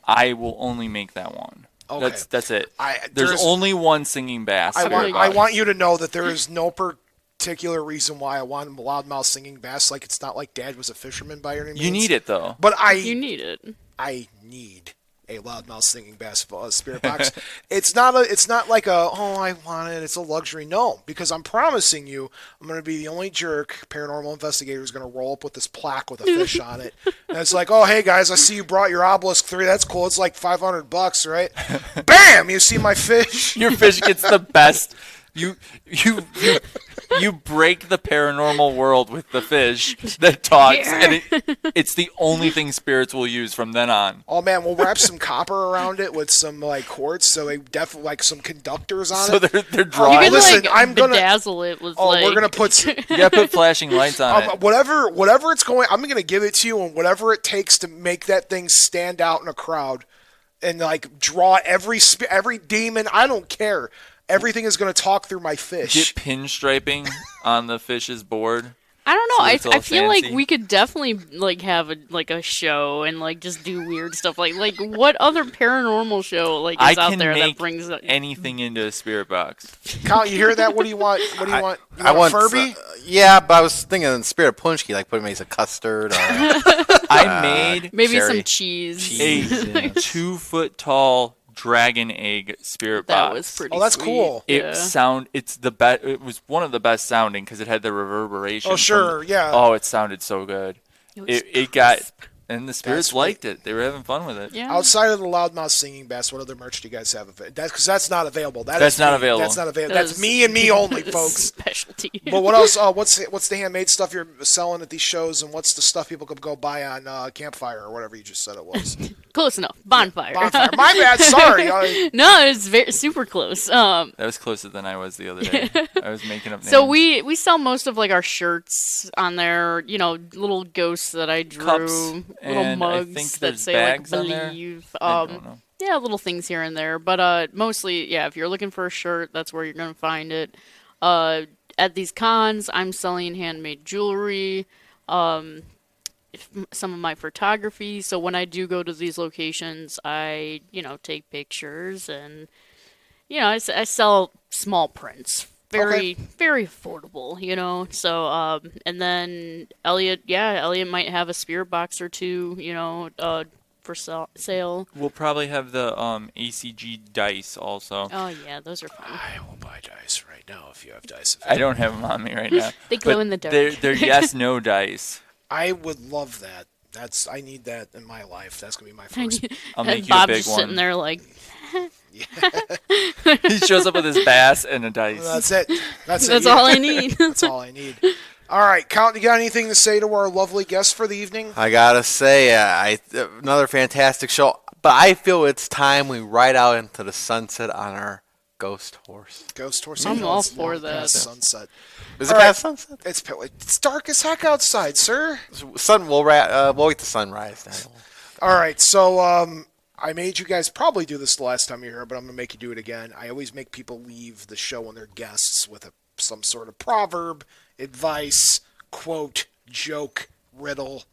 I will only make that one. Okay. That's it. there's- There's only one singing bass. I spirit want box. you to know that there is no particular reason why I want a loudmouth singing bass. Like, it's not like Dad was a fisherman by any means. You need it though. But You need it. I need a loudmouth singing bass spirit box. It's not like I want it. It's a luxury. No, because I'm promising you, I'm going to be the only jerk paranormal investigator who's going to roll up with this plaque with a fish on it. And it's like, oh, hey guys, I see you brought your obelisk 3. That's cool. It's like $500, right? Bam! You see my fish. Your fish gets the best. You break the paranormal world with the fish that talks, and it's the only thing spirits will use from then on. Oh man, we'll wrap some copper around it with some like quartz, so they definitely like some conductors on So it. they're You drawing. can listen, like I'm gonna- bedazzle it with Oh, like. we're gonna put You gotta put flashing lights on it. whatever it's going. I'm gonna give it to you, and whatever it takes to make that thing stand out in a crowd, and like draw every demon. I don't care. Everything is gonna talk through my fish. Get pinstriping on the fish's board. I don't know. So it's all I feel like fancy. we could definitely like have a show and like just do weird stuff. Like what other paranormal show like I is out can there that make brings anything into a spirit box. Kyle, you hear that? What do you want? What do you want? You I want want Furby? yeah, but I was thinking spirit punchki, like putting maybe some custard or I made maybe Cherry. some cheese. a yeah. 2-foot tall dragon egg spirit That box. was pretty. Oh, that's sweet. cool. It's the best. It was one of the best sounding because it had the reverberation. Oh, sure, yeah. Oh, it sounded so good. It was It got, and the spirits That's liked it. They were having fun with it. Yeah. Outside of the loudmouth singing bass, what other merch do you guys have? Because that's not available. That's is not me. available. That's not available. That That's is- me and me only, folks. Specialty. But what else? What's the handmade stuff you're selling at these shows, and what's the stuff people could go buy on Campfire or whatever you just said it was? Close enough. Bonfire. Bonfire. My bad. Sorry. No, it's very super close. That was closer than I was the other day. I was making up names. So we sell most of like our shirts on there, little ghosts that I drew, Cups, little and I mugs think that there's say like bags on there. believe. I don't know. Yeah, little things here and there, but mostly, yeah, if you're looking for a shirt, that's where you're gonna find it. At these cons, I'm selling handmade jewelry, some of my photography. So when I do go to these locations, I take pictures and I sell small prints. Very, very affordable, So, and then Elliot might have a spirit box or two, for sale. We'll probably have the ACG dice also. Oh yeah, those are fun. I will buy dice right now if you have dice. I don't have them on me right now. They glow But in the dark. They're yes/no dice. I would love that. I need that in my life. That's gonna be my first. I'll And make you Bob's a big just one. sitting there like, He shows up with his bass and a dice. That's it. That's that's it. all I need. That's all I need. All right, Count. You got anything to say to our lovely guests for the evening? I gotta say, another fantastic show. But I feel it's time we ride out into the sunset on our Ghost Horse. Ghost Horse. I'm I know all it's for long that. past sunset. Is it All right. past sunset? It's dark as heck outside, sir. We'll wait the sunrise now. All right, so I made you guys probably do this the last time you're here, but I'm going to make you do it again. I always make people leave the show when they're guests with some sort of proverb, advice, quote, joke, riddle,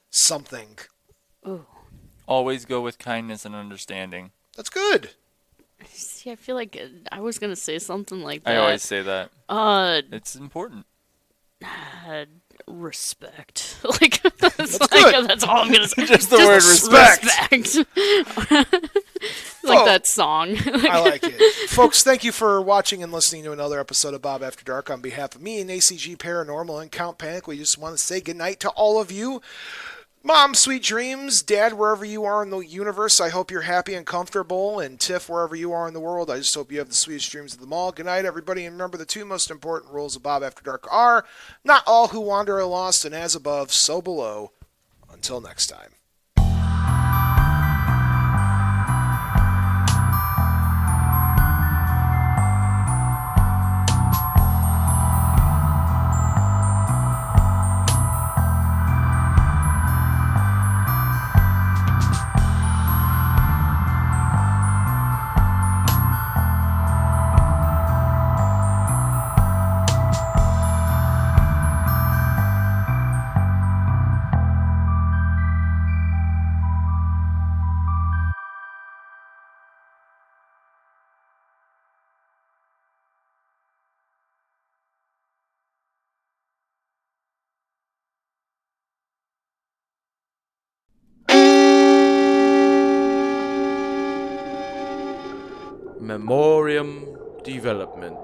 something. Ooh. Always go with kindness and understanding. That's good. See, I feel like I was gonna say something like that. I always say that. It's important. Respect. Like that's good. That's all I'm gonna say. Just the word respect. Like Oh. that song. I like it. Folks, thank you for watching and listening to another episode of Bob After Dark. On behalf of me and ACG Paranormal and Count Panic, we just want to say goodnight to all of you. Mom, sweet dreams. Dad, wherever you are in the universe, I hope you're happy and comfortable. And Tiff, wherever you are in the world, I just hope you have the sweetest dreams of them all. Good night, everybody. And remember, the two most important rules of Bob After Dark are not all who wander are lost, and as above, so below. Until next time. Memoriam Development.